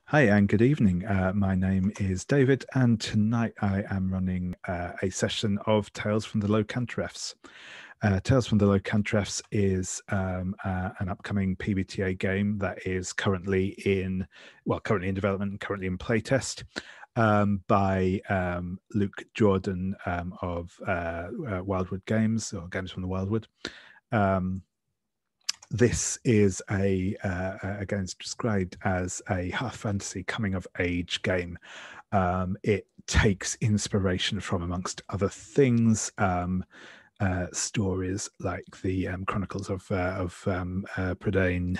Hi and good evening. My name is David, and tonight I am running a session of Tales from the Low Cantrefs. Tales from the Low Cantrefs is an upcoming PBTA game that is currently in development and currently in playtest by Luke Jordan of Wildwood Games, or Games from the Wildwood. This is again, it's described as a half fantasy coming of age game. It takes inspiration from, amongst other things, stories like the Chronicles of Prydain,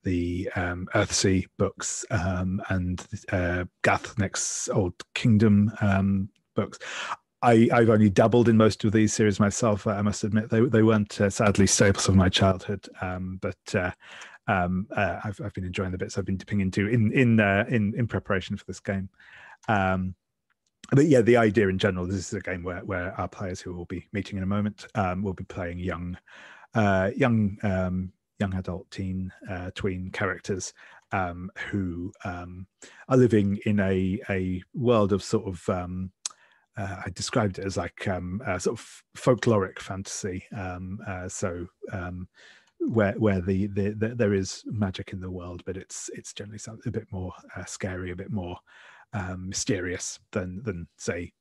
the Earthsea books, and Gathnek's Old Kingdom books. I've only dabbled in most of these series myself. I must admit they weren't sadly staples of my childhood, but I've been enjoying the bits I've been dipping into in preparation for this game. But yeah, the idea in general, this is a game where our players, who will be meeting in a moment, will be playing young adult, teen, tween characters who are living in a world of sort of I described it as like sort of folkloric fantasy. Where there is magic in the world, but it's generally something a bit more scary, a bit more mysterious than say,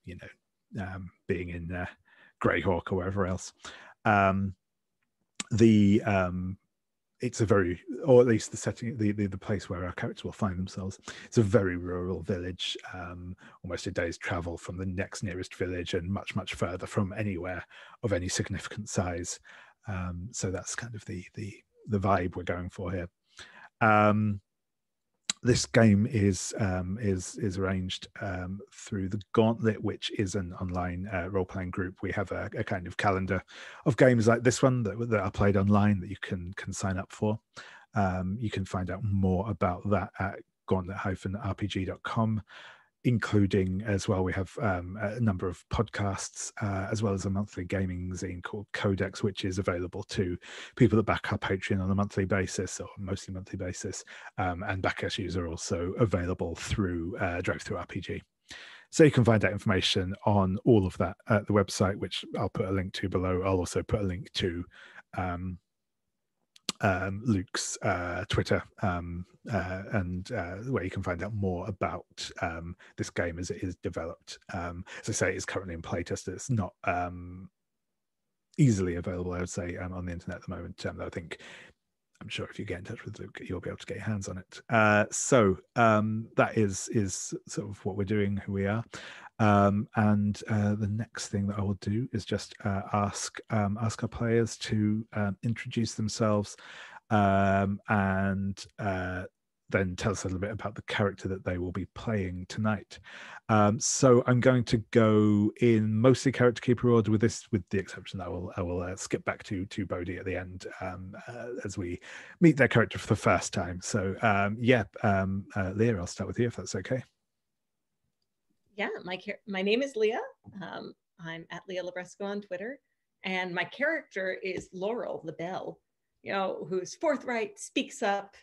being in Greyhawk or wherever else. It's a very, or at least the setting, the place where our characters will find themselves, it's a very rural village, almost a day's travel from the next nearest village, and much further from anywhere of any significant size. So that's kind of the vibe we're going for here. This game is arranged through the Gauntlet, which is an online role-playing group. We have a kind of calendar of games like this one that are played online that you can sign up for. You can find out more about that at gauntlet-rpg.com, including as well, we have a number of podcasts, as well as a monthly gaming zine called Codex, which is available to people that back our Patreon on a monthly basis, or mostly monthly basis, and back issues are also available through Drive-Thru-RPG. So you can find out information on all of that at the website, which I'll put a link to below. I'll also put a link to Luke's Twitter, and where you can find out more about this game as it is developed. As I say, it's currently in playtest. It's not easily available, I would say, on the internet at the moment. I'm sure if you get in touch with Luke, you'll be able to get your hands on it. So that is sort of what we're doing, who we are. And the next thing that I will do is just ask our players to introduce themselves, and then tell us a little bit about the character that they will be playing tonight. So I'm going to go in mostly character keeper order with this, with the exception that I will skip back to Bodhi at the end as we meet their character for the first time. So Leah, I'll start with you if that's okay. Yeah, my name is Leah. I'm at Leah Labresco on Twitter, and my character is Laurel, the belle, who's forthright, speaks up.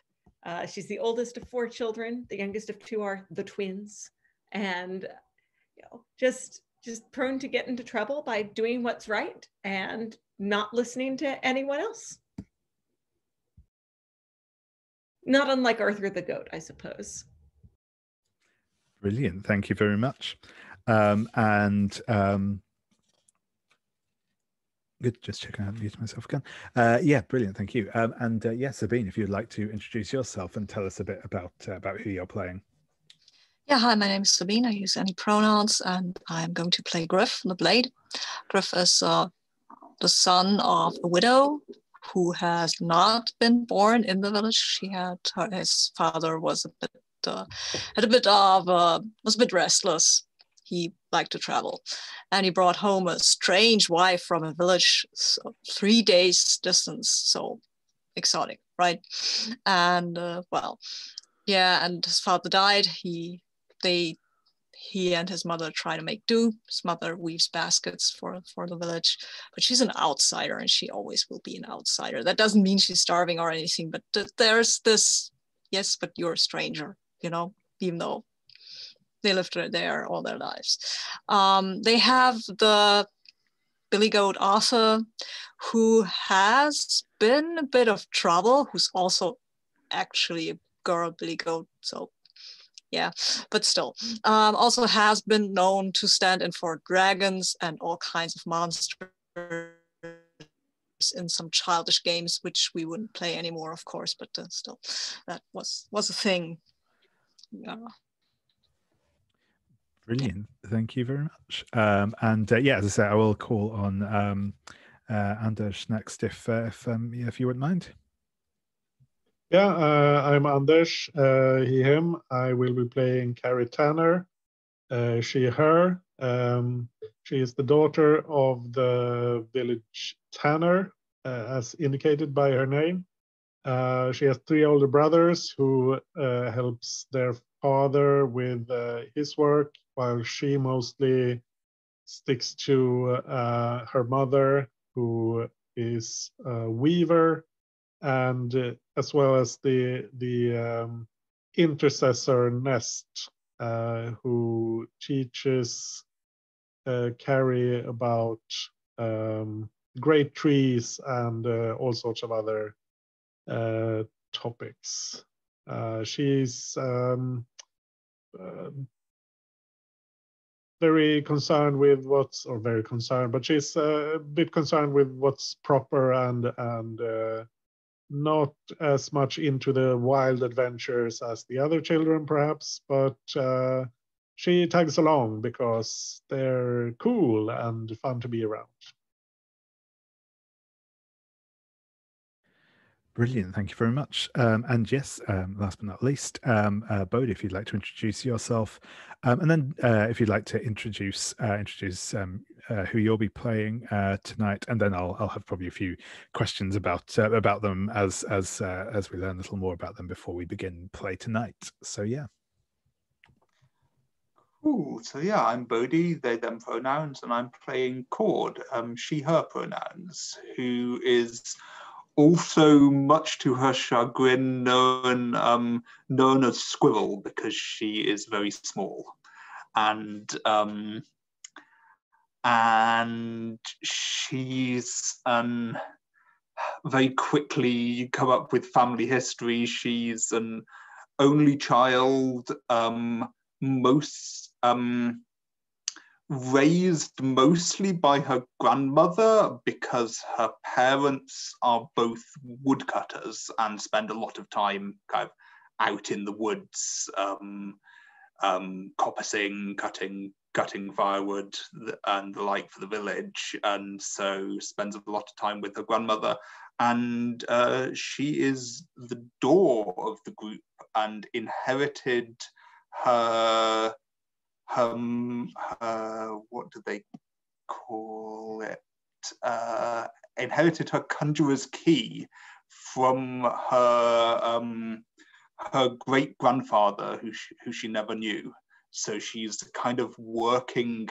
She's the oldest of 4 children. The youngest of 2 are the twins, and just prone to get into trouble by doing what's right and not listening to anyone else. Not unlike Arthur the goat, I suppose. Brilliant. Thank you very much. Good. Just checking I haven't muted myself again. Yeah, brilliant. Thank you. Sabine, if you'd like to introduce yourself and tell us a bit about who you're playing. Yeah, hi, my name is Sabine. I use any pronouns, and I'm going to play Gryf, the Blade. Gryf is the son of a widow who has not been born in the village. His father was was a bit restless. He liked to travel, and he brought home a strange wife from a village 3 days distance. So exotic, right? And and his father died. He and his mother try to make do. His mother weaves baskets for the village, but she's an outsider, and she always will be an outsider. That doesn't mean she's starving or anything, but there's this, yes, but you're a stranger even though they lived there all their lives. They have the billy goat Arthur, who has been a bit of trouble, who's also actually a girl billy goat, so yeah, but still. Also has been known to stand in for dragons and all kinds of monsters in some childish games, which we wouldn't play anymore, of course, but still, that was a thing. Yeah. Brilliant. Thank you very much. And yeah, as I say, I will call on Anders next if you wouldn't mind. Yeah, I'm Anders, he, him. I will be playing Cari Tanner, she, her. She is the daughter of the village Tanner, as indicated by her name. She has 3 older brothers who helps their father with his work, while she mostly sticks to her mother, who is a weaver, and as well as the Intercessor Nest, who teaches Cari about great trees and all sorts of other topics. She's very concerned with but she's a bit concerned with what's proper and not as much into the wild adventures as the other children, perhaps, but she tags along because they're cool and fun to be around. Brilliant, thank you very much. And yes, last but not least, Bodhi, if you'd like to introduce yourself, and then if you'd like to introduce who you'll be playing tonight, and then I'll have probably a few questions about them as we learn a little more about them before we begin play tonight. So yeah. Cool. So yeah, I'm Bodhi, they, them pronouns, and I'm playing Cord, she, her pronouns, who is also, much to her chagrin, known as Squirrel because she is very small, and she's very quickly come up with family history. She's an only child, raised mostly by her grandmother because her parents are both woodcutters and spend a lot of time kind of out in the woods, coppicing, cutting firewood and the like for the village, and so spends a lot of time with her grandmother. And she is the door of the group and inherited her what do they call it? Inherited her conjurer's key from her great grandfather, who she never knew. So she's kind of working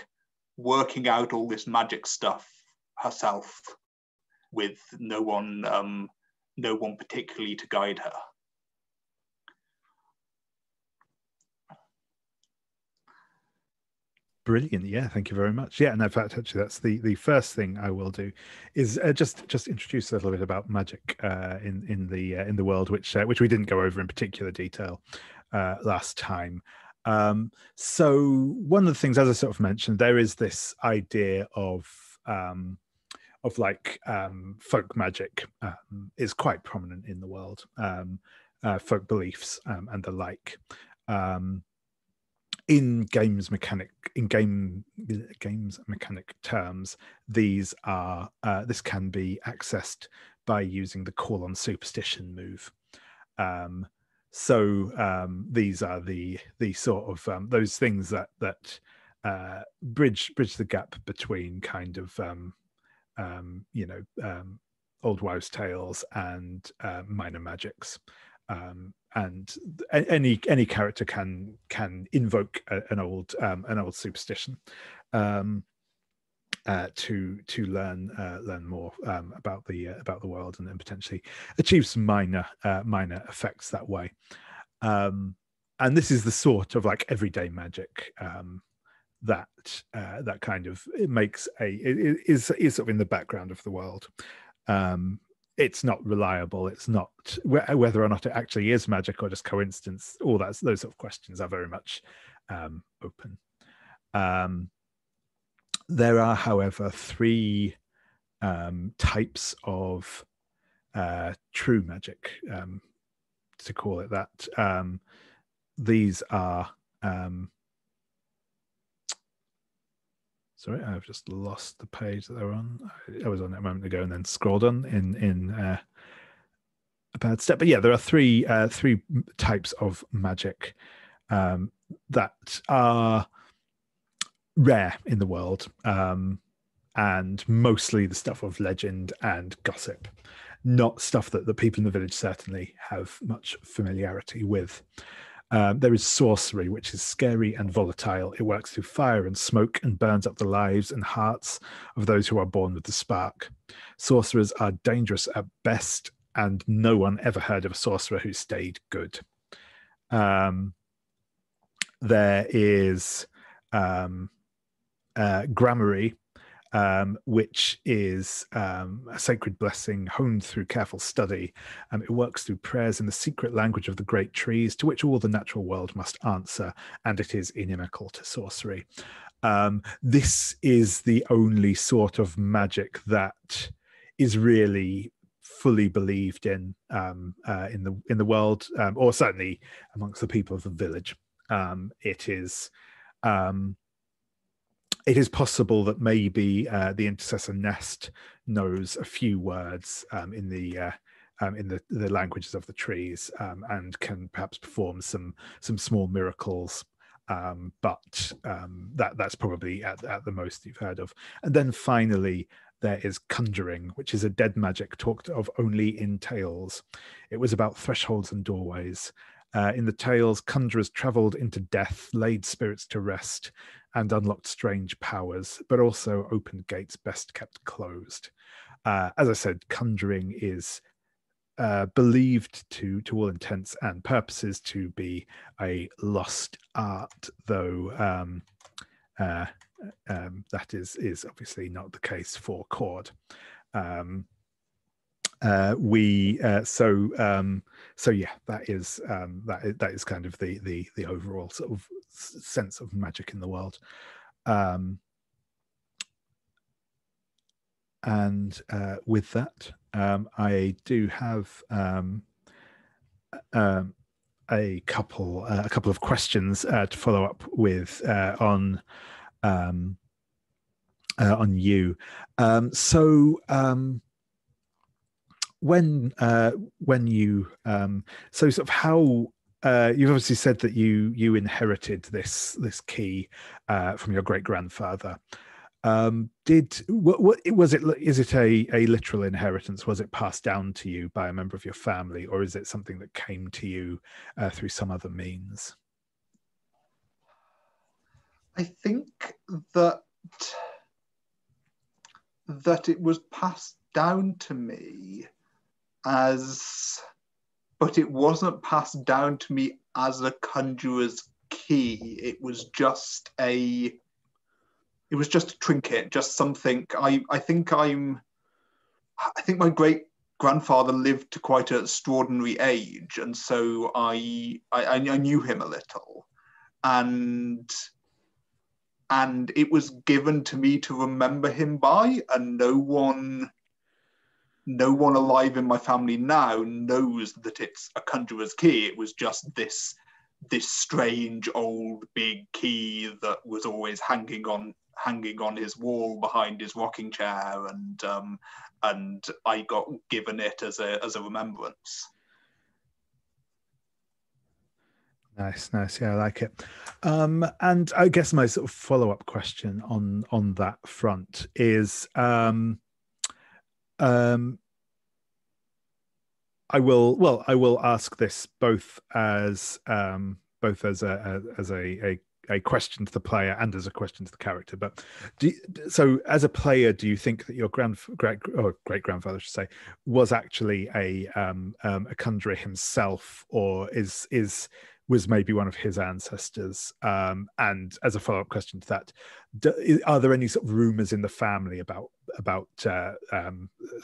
out all this magic stuff herself, with no one particularly to guide her. Brilliant. Yeah, thank you very much. Yeah, and in fact, actually, that's the first thing I will do is just introduce a little bit about magic in the world, which we didn't go over in particular detail last time. So one of the things, as I sort of mentioned, there is this idea of like folk magic is quite prominent in the world, folk beliefs and the like. In games mechanic terms, these are this can be accessed by using the call on superstition move. So these are the sort of those things that bridge the gap between kind of old wives' tales and minor magics. And any character can invoke an old superstition to learn more about the world, and then potentially achieve some minor effects that way. and this is the sort of like everyday magic that that kind of is sort of in the background of the world. It's not reliable. It's not whether or not it actually is magic or just coincidence. All those sort of questions are very much open. There are, however, 3 types of true magic, to call it that. These are sorry, I've just lost the page that they were on. I was on it a moment ago and then scrolled on in a bad step. But yeah, there are 3 types of magic that are rare in the world, and mostly the stuff of legend and gossip, not stuff that the people in the village certainly have much familiarity with. There is sorcery, which is scary and volatile. It works through fire and smoke and burns up the lives and hearts of those who are born with the spark. Sorcerers are dangerous at best, and no one ever heard of a sorcerer who stayed good. There is gramarye, which is a sacred blessing honed through careful study. It works through prayers in the secret language of the great trees, to which all the natural world must answer, and it is inimical to sorcery. This is the only sort of magic that is really fully believed in the world, or certainly amongst the people of the village. It is possible that maybe the Intercessor Nest knows a few words in the languages of the trees, and can perhaps perform some small miracles, but that's probably at the most you've heard of. And then finally, there is conjuring, which is a dead magic talked of only in tales. It was about thresholds and doorways. In the tales, conjurers travelled into death, laid spirits to rest, and unlocked strange powers, but also opened gates best kept closed. As I said, conjuring is believed to all intents and purposes to be a lost art, though that is obviously not the case for Cord. So yeah, that is kind of the overall sort of sense of magic in the world. And with that, I do have a couple of questions to follow up with on you. When you so sort of how you've obviously said that you inherited this key from your great grandfather. What was it? Is it a literal inheritance? Was it passed down to you by a member of your family, or is it something that came to you through some other means? I think that it was passed down to me but it wasn't passed down to me as a conjurer's key. It was just a trinket, just something. I think my great grandfather lived to quite an extraordinary age, and so I knew him a little, and it was given to me to remember him by, and no one alive in my family now knows that it's a conjurer's key. It was just this strange old big key that was always hanging on his wall behind his rocking chair, and I got given it as a remembrance. Nice. Yeah, I like it. And I guess my sort of follow-up question on that front is, I will ask this both as a a question to the player and as a question to the character. But so as a player, do you think that your great grandfather, I should say, was actually a conjurer himself, or was maybe one of his ancestors? And as a follow-up question to that, are there any sort of rumors in the family about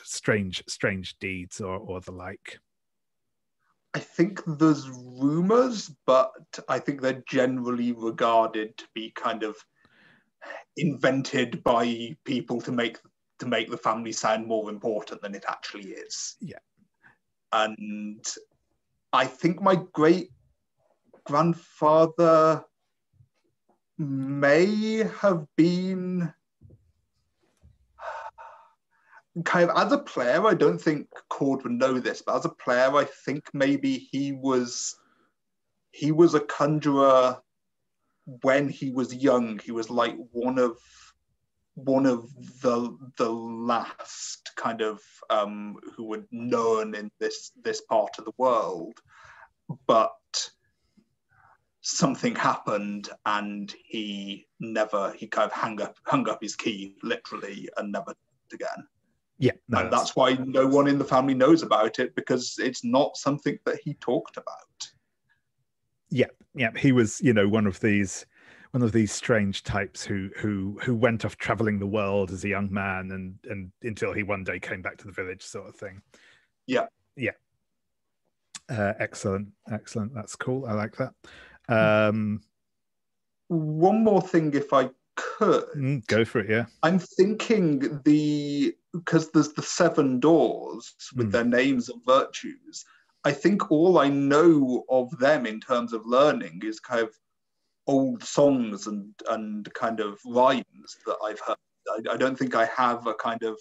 strange deeds or the like? I think there's rumors, but I think they're generally regarded to be kind of invented by people to make the family sound more important than it actually is. Yeah. And I think my great grandfather may have been kind of, as a player, I don't think Cord would know this, but as a player, I think maybe he was a conjurer when he was young. He was like one of the last kind of who were known in this part of the world, but something happened and he kind of hung up his key literally and never did it again. Yeah, no, and that's why no one in the family knows about it, because it's not something that he talked about. Yeah, he was, one of these strange types who went off traveling the world as a young man and until he one day came back to the village, sort of thing. Yeah. Excellent. That's cool. I like that. One more thing, if I could. Go for it. Yeah. I'm thinking because there's the 7 doors with their names and virtues. I think all I know of them in terms of learning is kind of old songs and kind of rhymes that I've heard. I don't think I have a kind of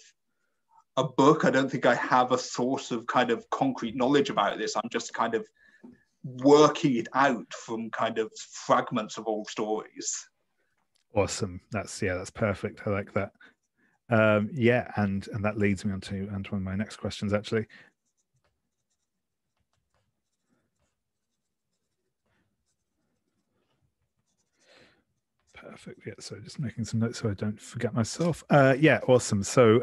a book. I don't think I have a source of kind of concrete knowledge about this. I'm just kind of working it out from kind of fragments of old stories. Awesome. That's perfect. I like that. And that leads me on to one of my next questions, actually. Perfect. Yeah, so just making some notes so I don't forget myself. Awesome. So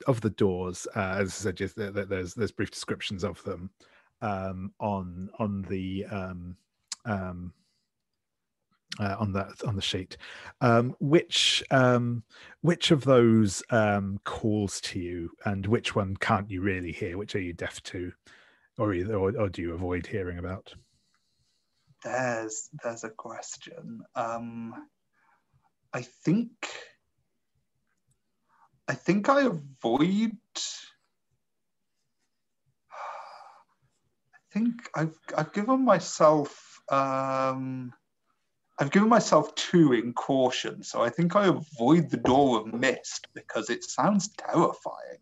of the doors, as I said, just there's brief descriptions of them on the sheet. Which of those calls to you, and which one can't you really hear? Which are you deaf to, or do you avoid hearing about? There's a question. I think I avoid. I think I've given myself. I've given myself 2 in caution, so I think I avoid the door of mist because it sounds terrifying.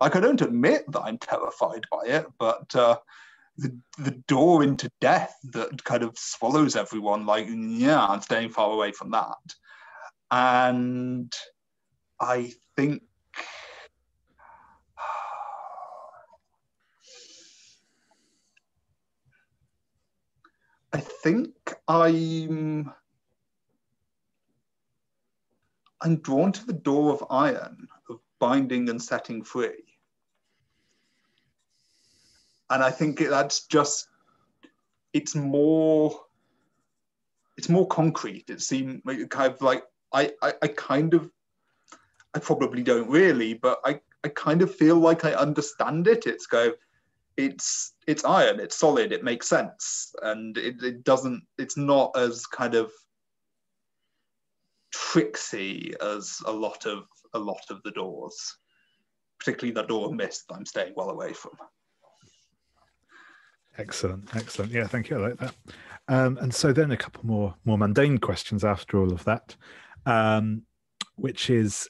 Like, I don't admit that I'm terrified by it, but the door into death that kind of swallows everyone, like, yeah, I'm staying far away from that. And I think I'm drawn to the door of iron, of binding and setting free. And I think it's more concrete. It seems kind of like I probably don't really, but I kind of feel like I understand it. It's iron, it's solid, it makes sense, and it's not as kind of tricksy as a lot of the doors, particularly the door of mist that I'm staying well away from. Excellent. Yeah, thank you. I like that. And so then a couple more mundane questions after all of that, which is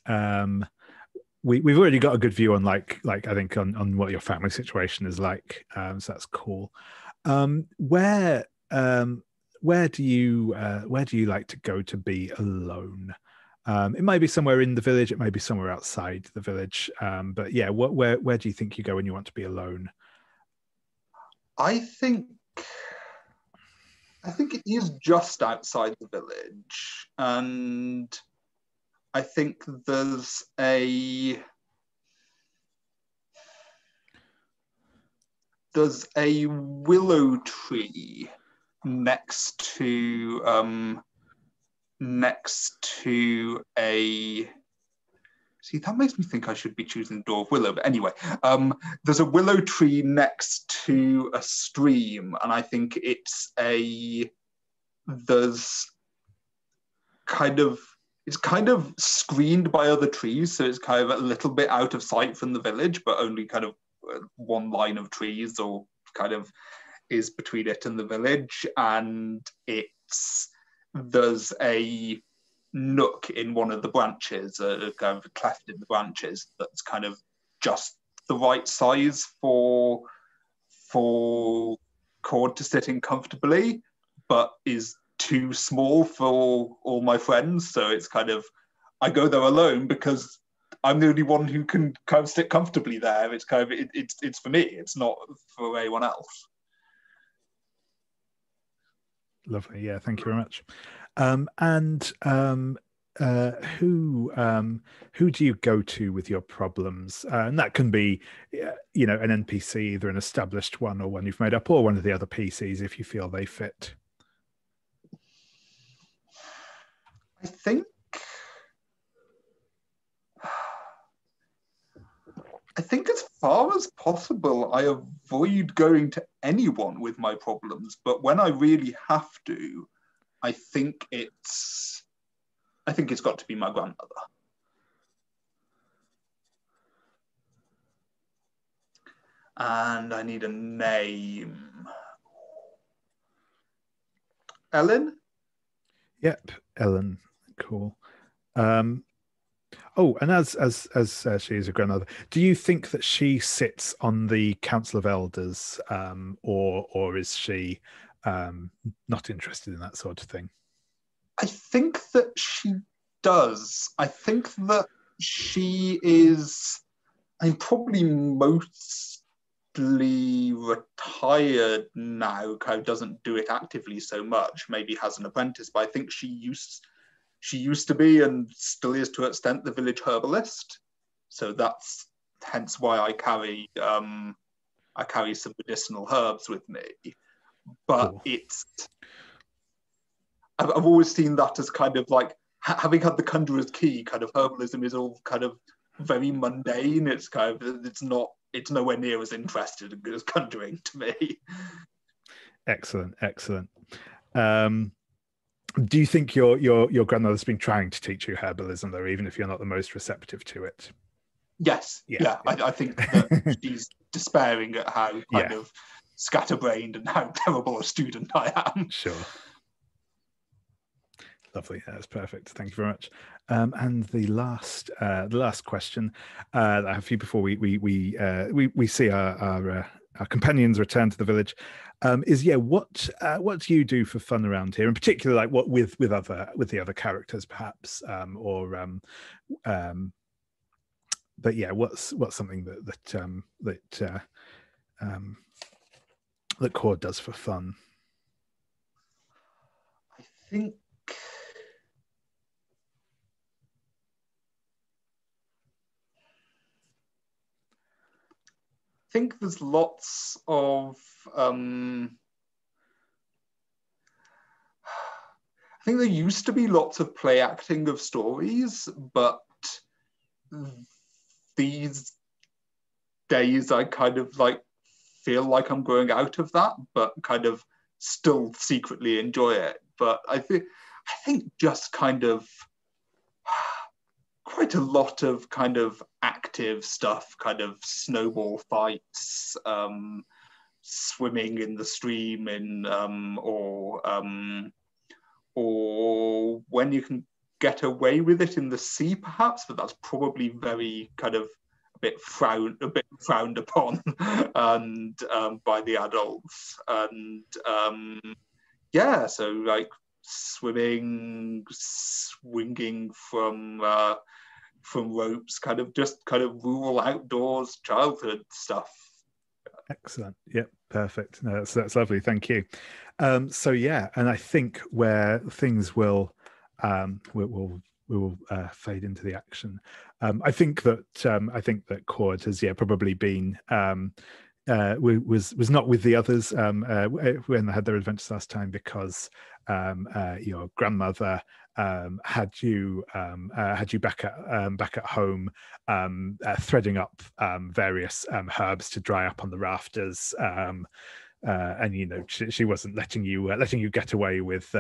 we've already got a good view on like I think on what your family situation is like. So that's cool. Where do you like to go to be alone? It might be somewhere in the village, it may be somewhere outside the village. But yeah, where do you think you go when you want to be alone? I think it is just outside the village, and I think there's a willow tree next to a. See, that makes me think I should be choosing the Door of Willow. But anyway, there's a willow tree next to a stream, and I think it's kind of screened by other trees, so it's kind of a little bit out of sight from the village, but only kind of one line of trees, or kind of is between it and the village. And there's a nook in one of the branches, a kind of cleft in the branches, that's kind of just the right size for Cord to sit in comfortably, but is too small for all my friends. So it's kind of, I go there alone because I'm the only one who can kind of sit comfortably there. It's kind of, it's for me, it's not for anyone else. Lovely. Yeah, thank you very much. Who do you go to with your problems? And that can be, you know, an NPC, either an established one or one you've made up, or one of the other PCs if you feel they fit. I think as far as possible, I avoid going to anyone with my problems. But when I really have to, I think it's got to be my grandmother. And I need a name. Ellen? Yep, Ellen. Cool. Oh, and as she is a grandmother, do you think that she sits on the Council of Elders, or is she not interested in that sort of thing? I think that she does. I think that she is, probably mostly retired now, kind of doesn't do it actively so much, maybe has an apprentice, but I think she used to be, and still is to an extent, the village herbalist. So that's hence why I carry some medicinal herbs with me. But cool. I've always seen that as kind of like, having had the Conjurer's Key, kind of herbalism is all kind of very mundane. It's nowhere near as interested as conjuring to me. Excellent. Do you think your grandmother's been trying to teach you herbalism, though, even if you're not the most receptive to it? Yes. Yeah. I think that she's despairing at how kind of scatterbrained and how terrible a student I am. Sure. Lovely. That's perfect. Thank you very much. And the last question that I have for you before we see our companions return to the village is what do you do for fun around here, in particular, like what with the other characters, perhaps, but yeah, what's something that Cord does for fun? I think there's lots of I think there used to be lots of play acting of stories, but these days I kind of like feel like I'm growing out of that, but kind of still secretly enjoy it. But I think just kind of quite a lot of kind of active stuff, kind of snowball fights, swimming in the stream, or when you can get away with it in the sea, perhaps, but that's probably very kind of a bit frowned upon and by the adults. And so like swimming, swinging from ropes, kind of rural outdoors childhood stuff. Excellent. Yep. Perfect. No, that's lovely. Thank you. So yeah, and I think where things will fade into the action. I think that Cord has probably been was not with the others when they had their adventures last time, because your grandmother had you back at home, threading up various herbs to dry up on the rafters, and she wasn't letting you get away with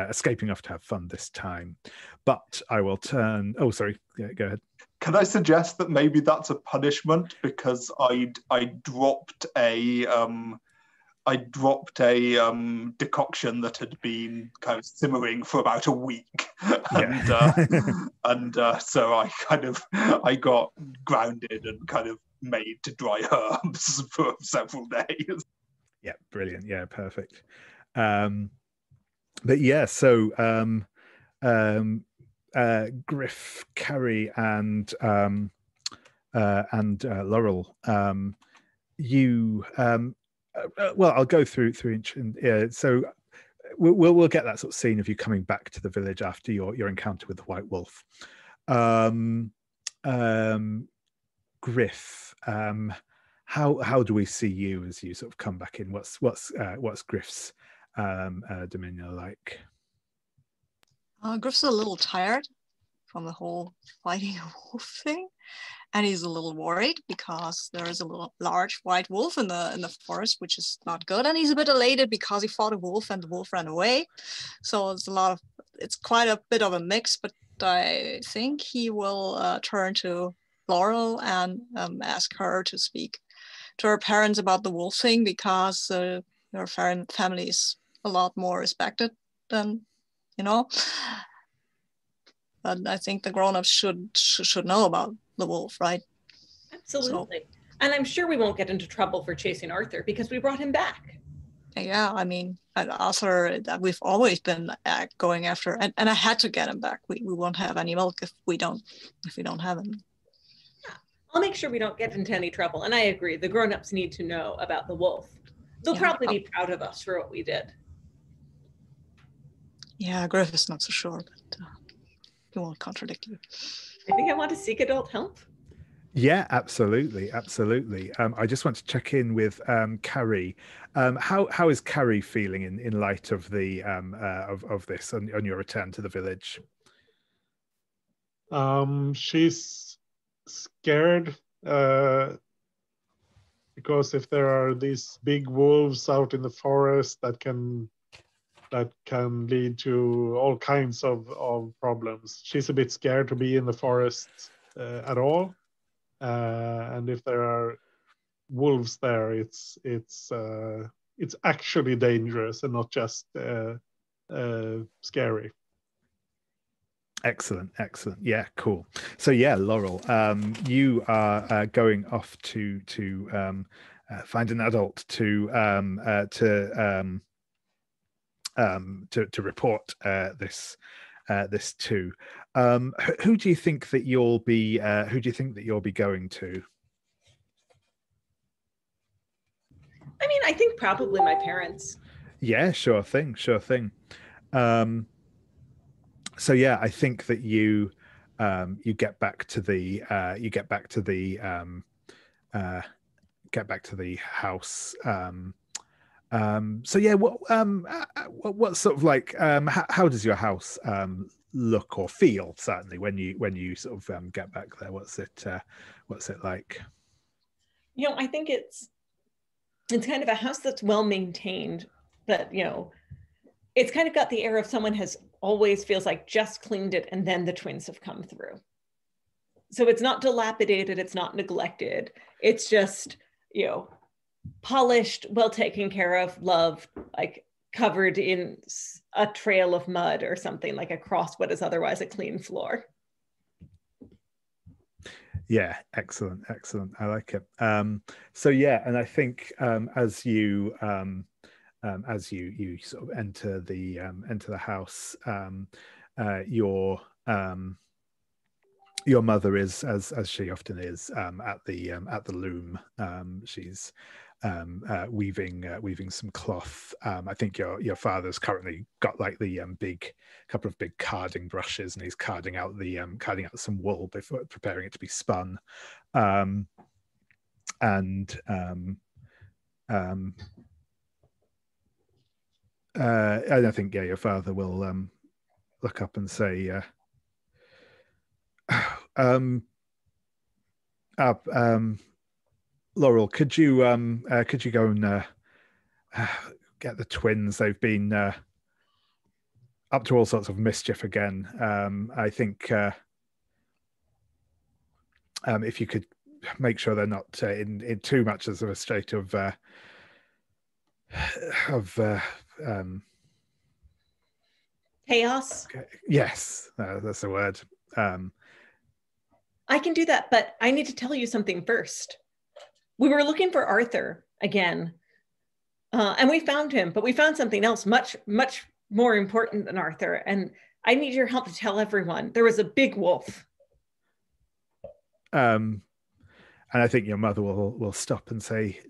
escaping off to have fun this time. But I will turn. Oh, sorry. Yeah, go ahead. Can I suggest that maybe that's a punishment because I dropped a decoction that had been kind of simmering for about a week, and so I got grounded and kind of made to dry herbs for several days. Yeah, brilliant. Yeah, perfect. But yeah, so Gryf, Cari, and Laurel, you well, I'll go through each. So we'll get that sort of scene of you coming back to the village after your encounter with the White Wolf. Gryf, how do we see you as you sort of come back in? What's Gryf's demeanor like? Gryf's a little tired from the whole fighting a wolf thing, and he's a little worried because there is a large white wolf in the forest, which is not good. And he's a bit elated because he fought a wolf and the wolf ran away. So it's quite a bit of a mix. But I think he will turn to Laurel and ask her to speak to her parents about the wolf thing, because her family is a lot more respected than, but I think the grown-ups should know about the wolf, right? Absolutely. And I'm sure we won't get into trouble for chasing Arthur because we brought him back. Yeah, I mean, Arthur, we've always been going after, and I had to get him back. We won't have any milk if we don't have him. Yeah, I'll make sure we don't get into any trouble. And I agree, the grown-ups need to know about the wolf. They'll probably be proud of us for what we did. Yeah, Gryf is not so sure, but he won't contradict you. I think I want to seek adult help. Yeah, absolutely. I just want to check in with Cari. How is Cari feeling in light of the of this on your return to the village? She's scared because if there are these big wolves out in the forest that can lead to all kinds of problems. She's a bit scared to be in the forest at all. And if there are wolves there, it's actually dangerous and not just scary. Excellent. Yeah, cool. So yeah, Laurel, you are going off to find an adult to report this to. Who do you think that you'll be going to? I mean, I think probably my parents. Yeah, sure thing. So yeah, I think that you get back to the house. So yeah, what sort of like how does your house look or feel, certainly when you sort of get back there? What's it like? I think it's kind of a house that's well maintained, but it's kind of got the air of someone has always feels like just cleaned it and then the twins have come through. So it's not dilapidated, it's not neglected. It's just, polished, well taken care of, loved, like covered in a trail of mud or something, like across what is otherwise a clean floor. Yeah, excellent. I like it. So yeah, and I think as you as you sort of enter the house, your mother is, as she often is, at the loom. She's weaving some cloth. I think your father's currently got like the couple of big carding brushes, and he's carding out some wool before preparing it to be spun. And I think your father will look up and say, Laurel, could you go and get the twins? They've been up to all sorts of mischief again. I think if you could make sure they're not in too much of a state of chaos. Yes, that's the word. I can do that, but I need to tell you something first. We were looking for Arthur again, and we found him, but we found something else much, much more important than Arthur. And I need your help to tell everyone. There was a big wolf. And I think your mother will stop and say,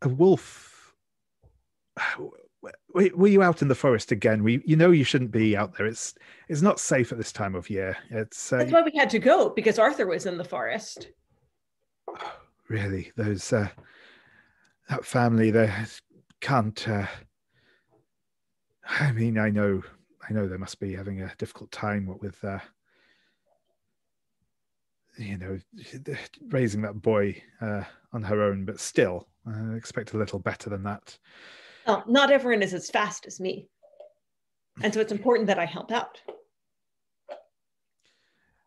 a wolf? Were you out in the forest again? You shouldn't be out there. It's not safe at this time of year. That's why we had to go, because Arthur was in the forest. Really, those that family, they can't. I mean, I know they must be having a difficult time with raising that boy on her own, but still, I expect a little better than that. Well, not everyone is as fast as me. And so it's important that I help out.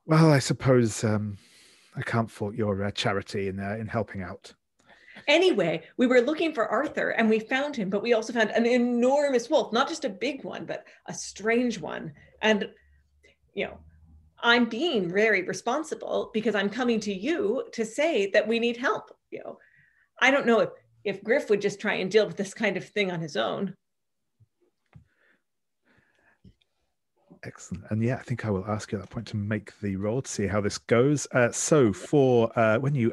Well, I suppose I can't fault your charity in helping out. Anyway, we were looking for Arthur and we found him, but we also found an enormous wolf, not just a big one, but a strange one. And, I'm being very responsible because I'm coming to you to say that we need help. I don't know if Gryf would just try and deal with this kind of thing on his own. Excellent. And I think I will ask you at that point to make the roll to see how this goes. So for when you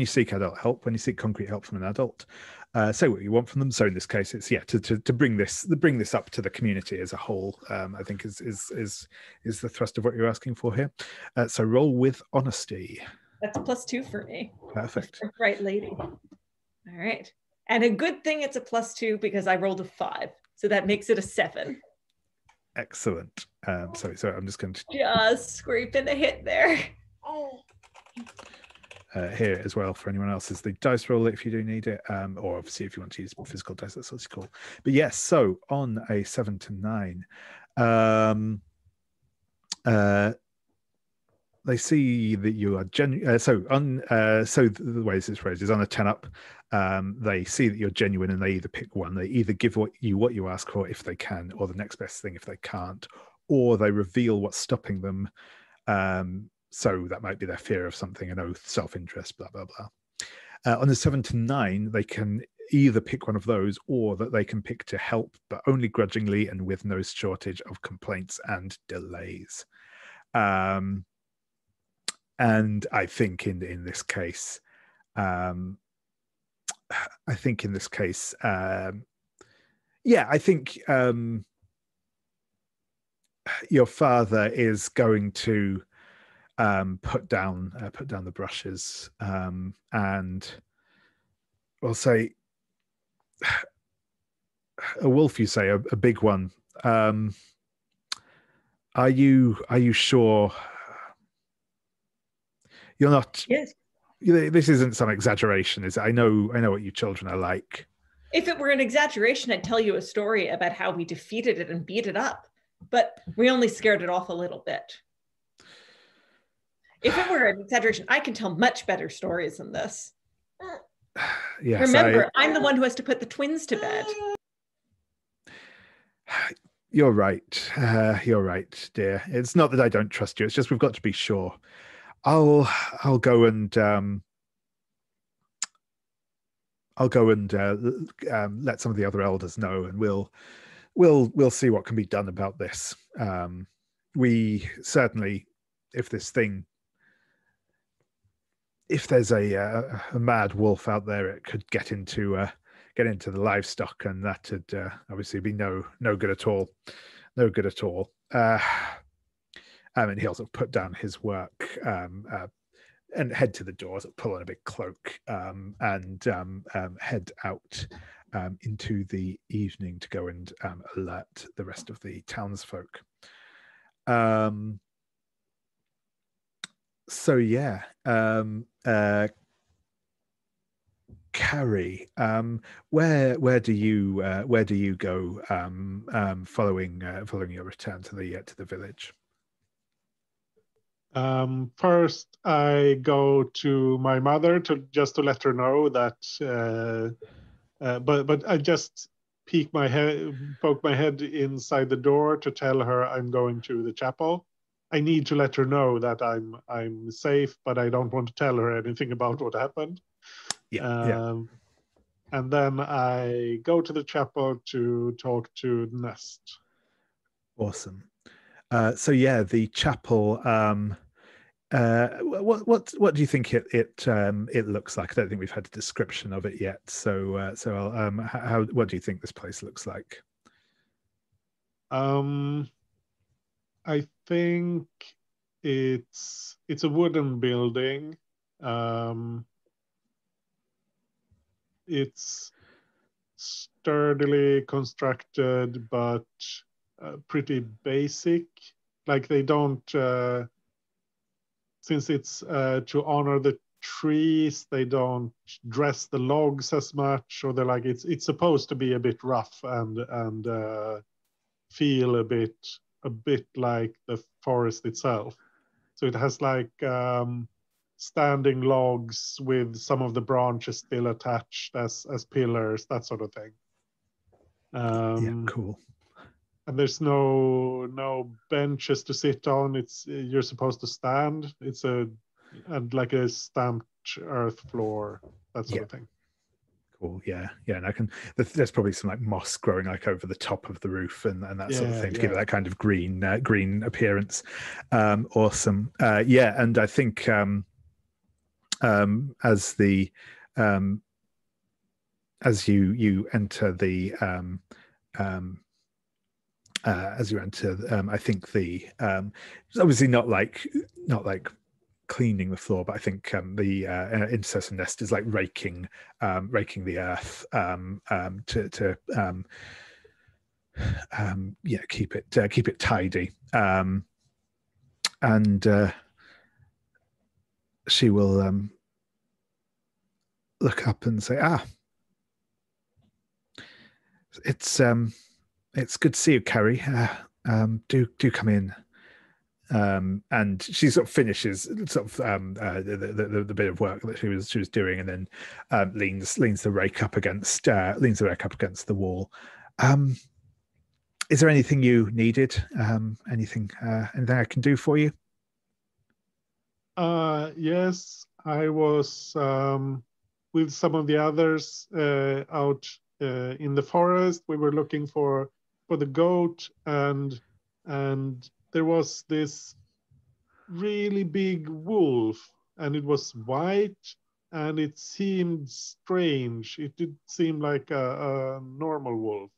seek adult help, when you seek concrete help from an adult, say what you want from them. So in this case, it's to bring this up to the community as a whole. I think is the thrust of what you're asking for here. So roll with honesty. That's a +2 for me. Perfect. Right, lady. All right. And a good thing it's a +2 because I rolled a 5. So that makes it a 7. Excellent. So I'm just going to just scraping a hit there. Here as well for anyone else is the dice roll if you do need it, or obviously if you want to use physical dice, that's what's cool. But yes, so on a 7 to 9, they see that you are genuine. So the way this is phrased is on a 10 up. They see that you're genuine, and they either pick one. They either give what you ask for if they can, or the next best thing if they can't, or they reveal what's stopping them. So that might be their fear of something, an oath, self-interest, blah blah blah. On the 7 to 9, they can either pick one of those, or that they can pick to help, but only grudgingly and with no shortage of complaints and delays. And I think in this case, I think your father is going to put down the brushes, and we'll say a wolf. You say a big one. Are you sure? You're not. Yes. This isn't some exaggeration, is it? I know what you children are like. If it were an exaggeration, I'd tell you a story about how we defeated it and beat it up, but we only scared it off a little bit. If it were an exaggeration, I can tell much better stories than this. Yes, remember, I'm the one who has to put the twins to bed. You're right. You're right, dear. It's not that I don't trust you. It's just we've got to be sure. I'll go and I'll I'll go and let some of the other elders know, and we'll see what can be done about this. We certainly, if there's a mad wolf out there, it could get into the livestock, and that would obviously be no good at all. No good at all. And he also put down his work and head to the door, pull on a big cloak, and head out into the evening to go and alert the rest of the townsfolk. So yeah, Cari, where do you go following your return to the village? First, I go to my mother to let her know that. But I just poke my head inside the door to tell her I'm going to the chapel. I need to let her know that I'm safe, but I don't want to tell her anything about what happened. Yeah. And then I go to the chapel to talk to Nest. Awesome. So yeah, the chapel. What do you think it looks like? I don't think we've had a description of it yet. So what do you think this place looks like? I think it's a wooden building. It's sturdily constructed, but pretty basic. Like they don't, since it's to honor the trees, they don't dress the logs as much, or they're like it's supposed to be a bit rough and feel a bit like the forest itself. So it has like standing logs with some of the branches still attached as pillars, that sort of thing. Yeah, cool. And there's no benches to sit on. You're supposed to stand. It's like a stamped earth floor, that sort of thing. Cool. Yeah, and there's probably some like moss growing like over the top of the roof and that sort of thing to give it that kind of green appearance. Awesome. And I think as you enter the I think it's obviously not like cleaning the floor, but I think the Intercessor Nest is like raking the earth to keep it tidy, and she will look up and say, it's good to see you, Cari. Do come in. And she sort of finishes the bit of work that she was doing, and then leans the rake up against the wall. Is there anything you needed? Anything I can do for you? Yes, I was with some of the others out in the forest. We were looking for the goat, and there was this really big wolf, and it was white, and it seemed strange. It did seem like a normal wolf.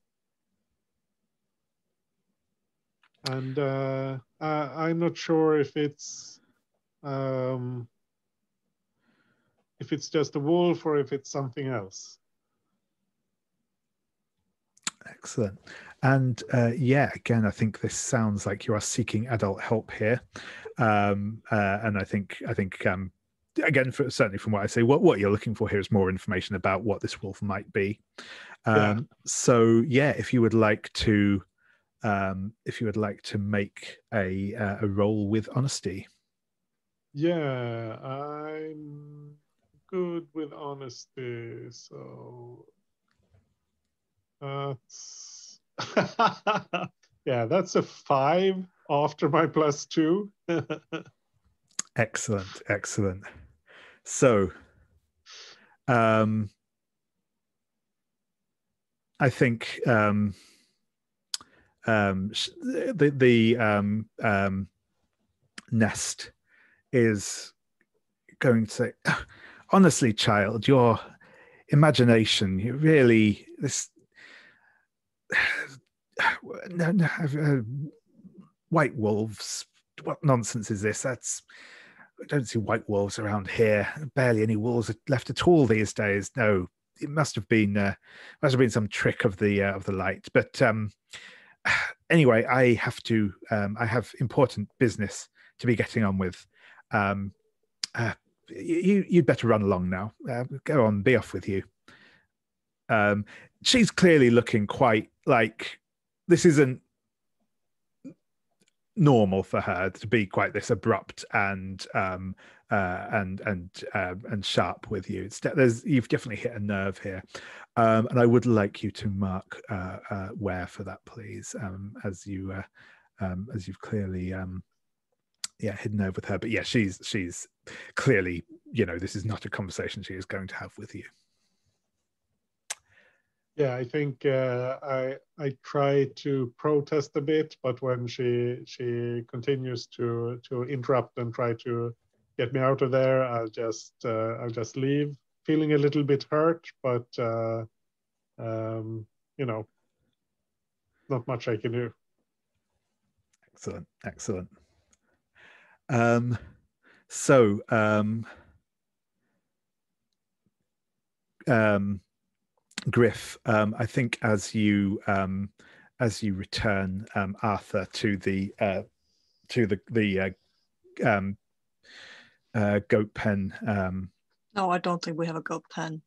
And I'm not sure if it's just a wolf or if it's something else. Excellent. And again, I think this sounds like you are seeking adult help here, and I think again, certainly from what I say, what you're looking for here is more information about what this wolf might be. So if you would like to make a roll with honesty. Yeah, I'm good with honesty, so that's that's a 5 after my +2. Excellent. So I think the Nest is going to say, honestly, child, your imagination, you really this no, white wolves. What nonsense is this? I don't see white wolves around here. Barely any wolves left at all these days. No, it must have been some trick of the light. But anyway, I have important business to be getting on with. You'd better run along now. Go on, be off with you. She's clearly looking quite like this isn't normal for her to be quite this abrupt and sharp with you. You've definitely hit a nerve here, and I would like you to mark where for that, please, as you've clearly hidden over with her. But yeah, she's clearly, this is not a conversation she is going to have with you. Yeah, I think I try to protest a bit, but when she continues to interrupt and try to get me out of there, I'll just leave, feeling a little bit hurt, but not much I can do. Excellent. Gryf, I think as you return Arthur to the goat pen. No, I don't think we have a goat pen.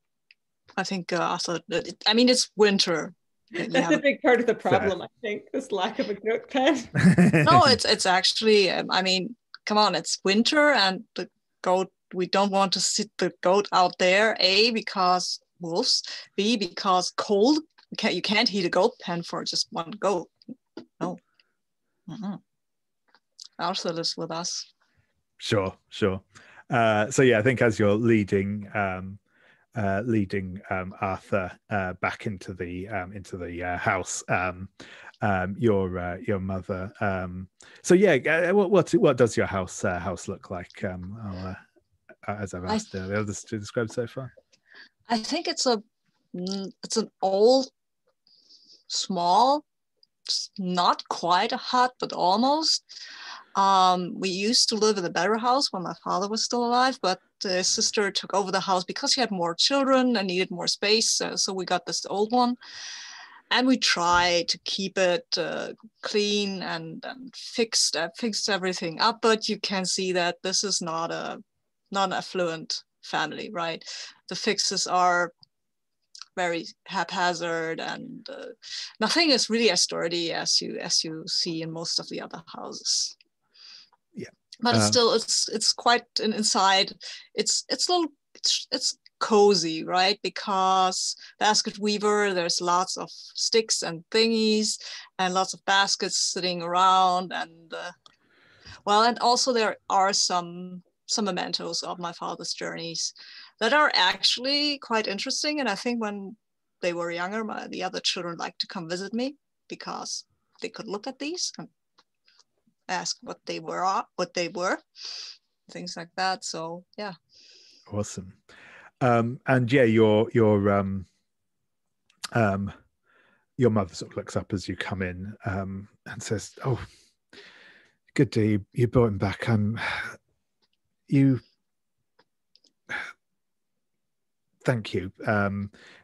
I think Arthur. It's winter. That's a big part of the problem. I think this lack of a goat pen. No, it's actually. Come on, it's winter and the goat. We don't want to sit the goat out there. A, because wolves. B, because cold. You can't heat a goat pen for just one goat. No. Arthur lives with us. Sure. So yeah, I think as you're leading Arthur back into the house, your mother. So yeah, what does your house look like? As I've asked the others to describe so far. I think it's an old, small, not quite a hut, but almost. We used to live in a better house when my father was still alive, but his sister took over the house because she had more children and needed more space. So we got this old one, and we tried to keep it clean and fixed everything up. But you can see that this is not an affluent family, right? The fixes are very haphazard, and nothing is really as sturdy as you see in most of the other houses. Yeah, but it's quite inside. It's cozy, right? Because basket weaver, there's lots of sticks and thingies and lots of baskets sitting around, and and also there are some mementos of my father's journeys that are actually quite interesting. And I think when they were younger, the other children liked to come visit me because they could look at these and ask what they were, things like that. So yeah. Awesome. And yeah, your mother sort of looks up as you come in and says, "Oh, good day. You brought him back. Thank you."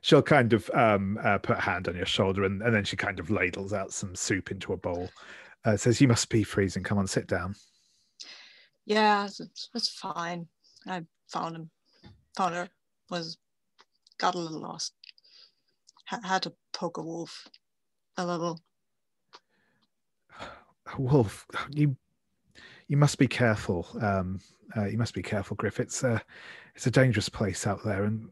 She'll kind of put a hand on your shoulder, and then she kind of ladles out some soup into a bowl. Says, "You must be freezing. Come on, sit down." Yeah, it's fine. I found her. Got a little lost. Had to poke a wolf a little. A wolf? You must be careful. You must be careful, Gryf. It's a dangerous place out there, and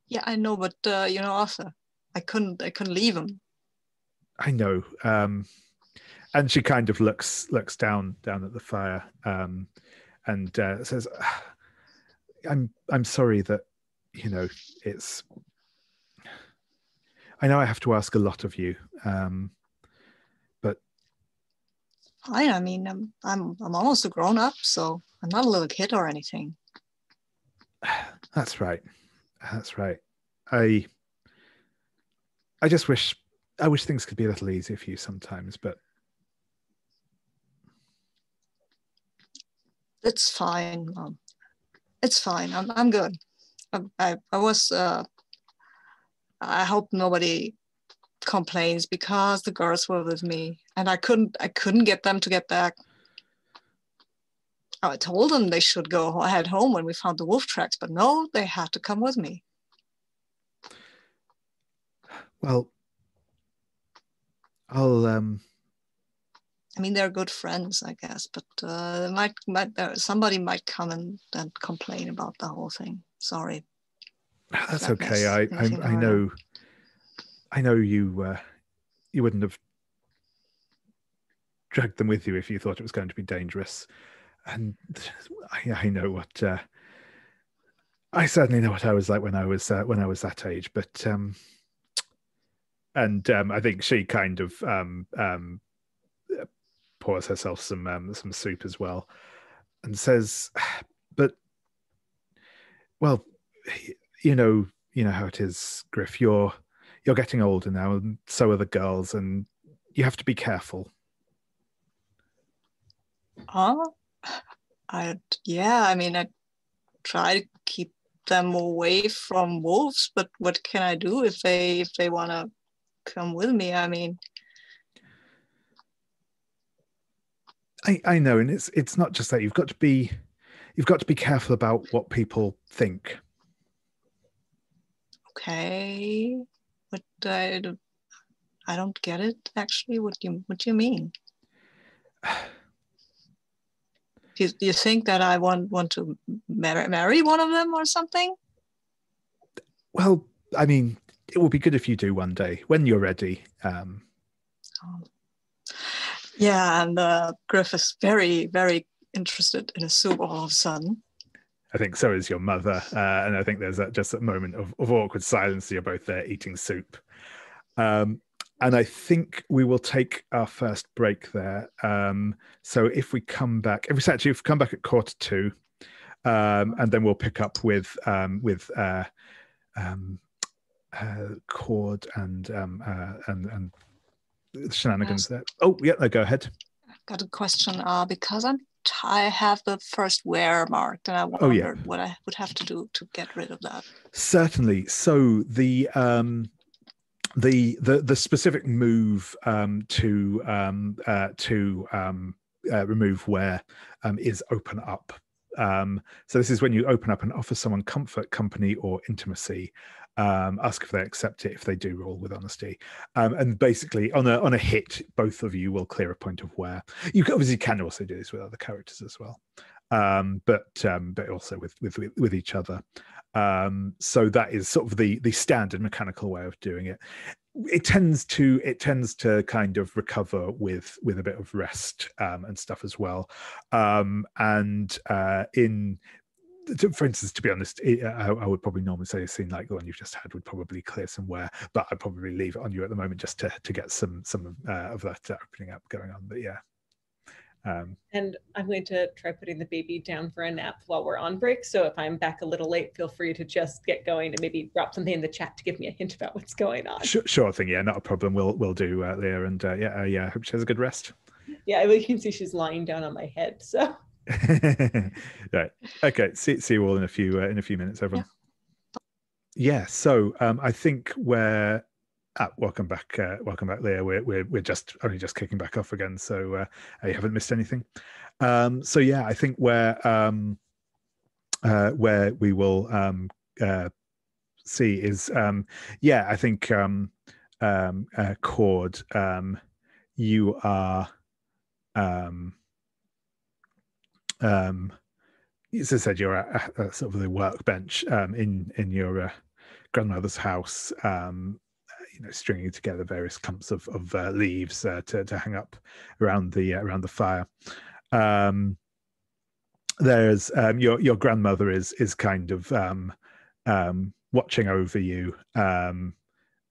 yeah, I know, but Arthur, I couldn't leave him. I know. And she kind of looks down at the fire, and says, "I'm sorry that it's. I know I have to ask a lot of you, but Fine. I mean, I'm almost a grown up, so I'm not a little kid or anything. that's right. That's right. I just wish things could be a little easier for you sometimes, but It's fine. It's fine. I'm good. I was. I hope nobody complains because the girls were with me, and I couldn't get them to get back. I told them they should go head home when we found the wolf tracks, but no, they had to come with me. well, I'll I mean, they're good friends, I guess, but somebody might come and complain about the whole thing. Sorry. That's okay. I know you wouldn't have dragged them with you if you thought it was going to be dangerous, and I know what I certainly know what I was like when I was that age. But I think she kind of pours herself some soup as well, and says, "But well, you know how it is, Gryf. You're getting older now, and so are the girls, and you have to be careful." I mean, I try to keep them away from wolves, but what can I do if they want to come with me? I mean, I know, and it's not just that. You've got to be careful about what people think. Okay, but I don't get it actually. What do you mean? Do you think that I want to marry one of them or something? Well, I mean, it will be good if you do one day when you're ready. Yeah, and Gryf is very, very interested in a soup all of a sudden. I think so is your mother, and I think there's just a moment of awkward silence. You're both there eating soup, and I think we will take our first break there. So if we come back, if we come back at 1:45, and then we'll pick up with Cord and shenanigans there. Oh, yeah, no, go ahead. I've got a question because I have the first wear marked, and I wondered what I would have to do to get rid of that. Certainly. So the specific move to remove wear is open up. So this is when you open up and offer someone comfort, company, or intimacy. Ask if they accept it. If they do, roll with honesty. And basically, on a hit, both of you will clear a point of wear. You obviously can also do this with other characters as well, but also with each other. So that is sort of the standard mechanical way of doing it. It tends to kind of recover with a bit of rest and stuff as well. For instance, to be honest, I would probably normally say a scene like the one you've just had would probably clear some wear, but I'd probably leave it on you at the moment just to get some of that opening up going on. But yeah. And I'm going to try putting the baby down for a nap while we're on break. So if I'm back a little late, feel free to just get going and maybe drop something in the chat to give me a hint about what's going on. Sure thing. Yeah, not a problem. We'll do, Leah. And I hope she has a good rest. Yeah, you can see she's lying down on my head. So. Right. Okay. See you all in a few minutes, everyone. Yeah. So I think we're. Welcome back, Leah. We're just kicking back off again, so you haven't missed anything. So yeah, I think where we will see is I think Cord, you are as I said, you're at sort of the workbench in your grandmother's house. Stringing together various clumps of leaves to hang up around the fire. There's your grandmother is kind of watching over you,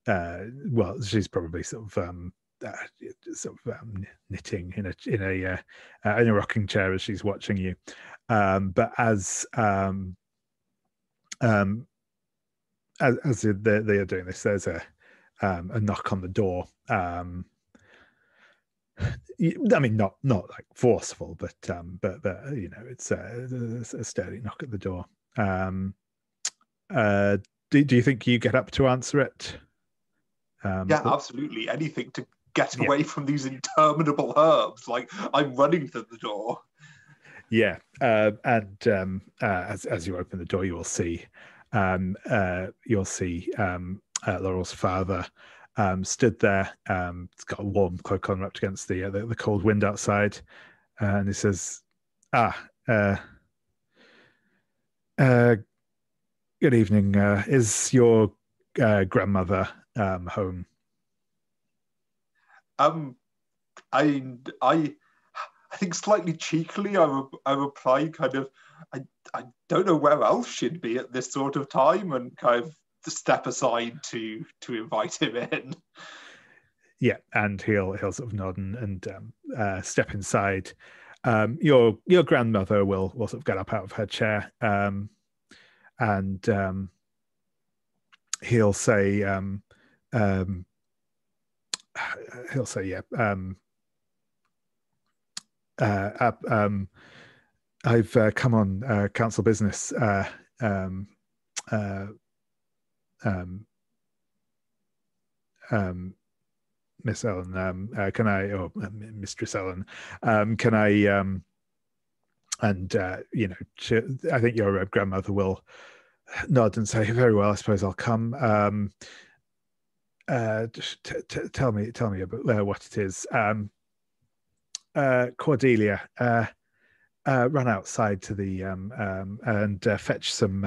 well, she's probably knitting in a rocking chair as she's watching you. But as they are doing this, there's a knock on the door. I mean, not like forceful, but you know, it's a steady knock at the door. Do you think you get up to answer it? Yeah, absolutely. Anything to get away from these interminable herbs. Like, I'm running to the door. Yeah, and as you open the door, you'll see Laurel's father stood there. He's got a warm cloak on, wrapped against the cold wind outside, and he says, good evening. Is your grandmother home? I think slightly cheekily, I replied kind of, I don't know where else she'd be at this sort of time, and kind of step aside to invite him in. Yeah, and he'll sort of nod and step inside. Your grandmother will sort of get up out of her chair, and he'll say, yeah. I've come on council business. Miss Ellen, can I, or Mistress Ellen, can I, and you know, I think your grandmother will nod and say, very well, I suppose I'll come. Just tell me about what it is. Cordelia, run outside to the and fetch some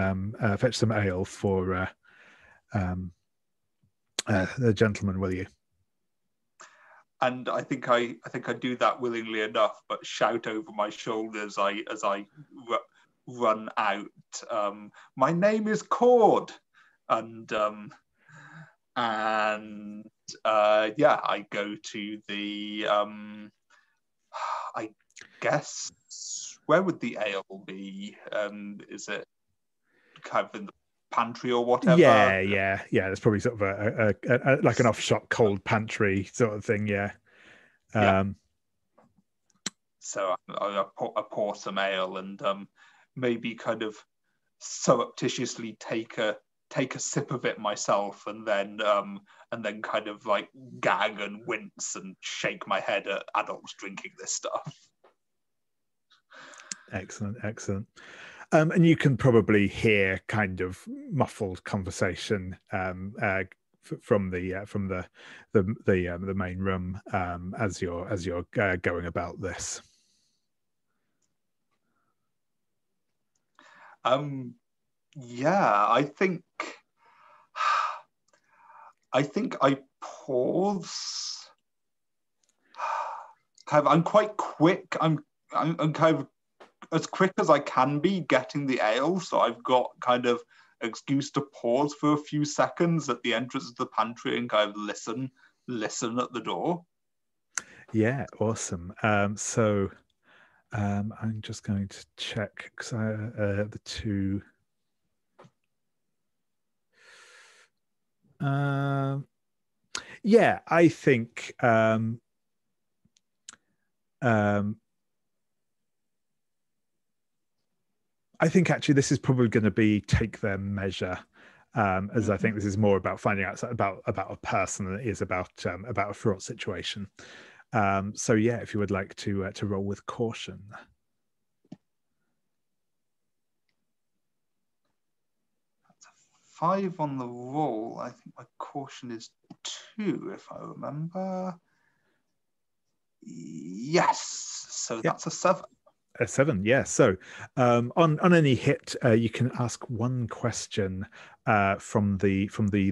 ale for the gentleman, will you? And I think I do that willingly enough, but shout over my shoulder as I run out. My name is Cord, and yeah, I go to the I guess, where would the ale be? Is it kind of in the pantry or whatever? Yeah. There's probably sort of a like an off-shop cold pantry sort of thing. Yeah. So I pour some ale and maybe kind of surreptitiously take a sip of it myself, and then kind of like gag and wince and shake my head at adults drinking this stuff. Excellent. And you can probably hear kind of muffled conversation from the main room as you're going about this. Yeah, I think I pause. Kind of, I'm quite quick. I'm kind of as quick as I can be getting the ale, so I've got kind of excuse to pause for a few seconds at the entrance of the pantry and kind of listen at the door. Yeah, awesome. So I'm just going to check because the two. Yeah, I think actually this is probably going to be take their measure, as I think this is more about finding out about a person than it is about a fraught situation. So yeah, if you would like to roll with caution. That's a 5 on the roll. I think my caution is 2, if I remember. Yes, so that's a 7. A 7, yeah. So on any hit, you can ask one question from the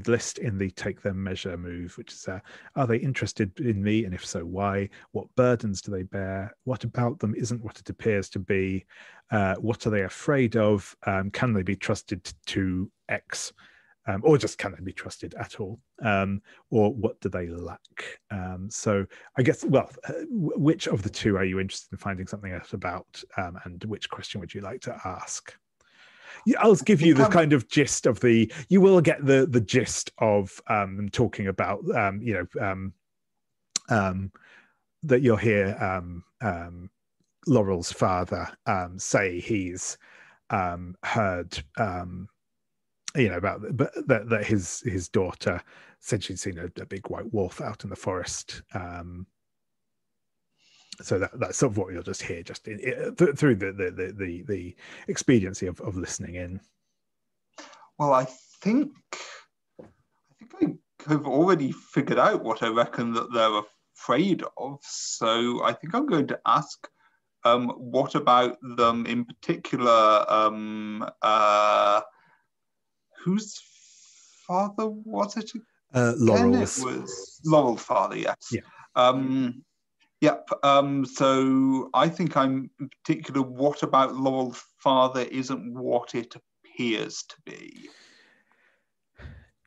list in the take their measure move, which is are they interested in me, and if so, why? What burdens do they bear? What about them isn't what it appears to be? What are they afraid of? Can they be trusted to X? Or just can they be trusted at all? or what do they lack? So I guess, well, which of the two are you interested in finding something out about, and which question would you like to ask? Yeah, I'll give you the kind of gist of the. You will get the gist of them talking about that you'll hear Laurel's father say he's heard about that his daughter said she'd seen a big white wolf out in the forest. So that's sort of what you'll just hear through the expediency of listening in. Well, I think I have already figured out what I reckon that they're afraid of. So I think I'm going to ask, what about them in particular? Whose father was it? Laurel's. It was Laurel's father, yes. Yeah. Yep. So I think I'm in particular, what about Laurel's father isn't what it appears to be?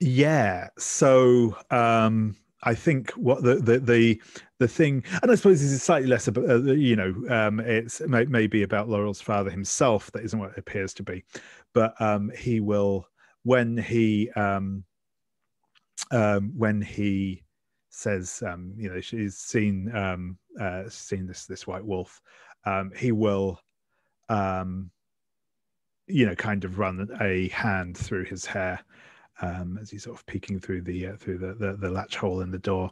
Yeah. So I think what the thing, and I suppose this is slightly less about it's maybe about Laurel's father himself that isn't what it appears to be, but he will when he says she's seen this white wolf, he will kind of run a hand through his hair as he's sort of peeking through the latch hole in the door,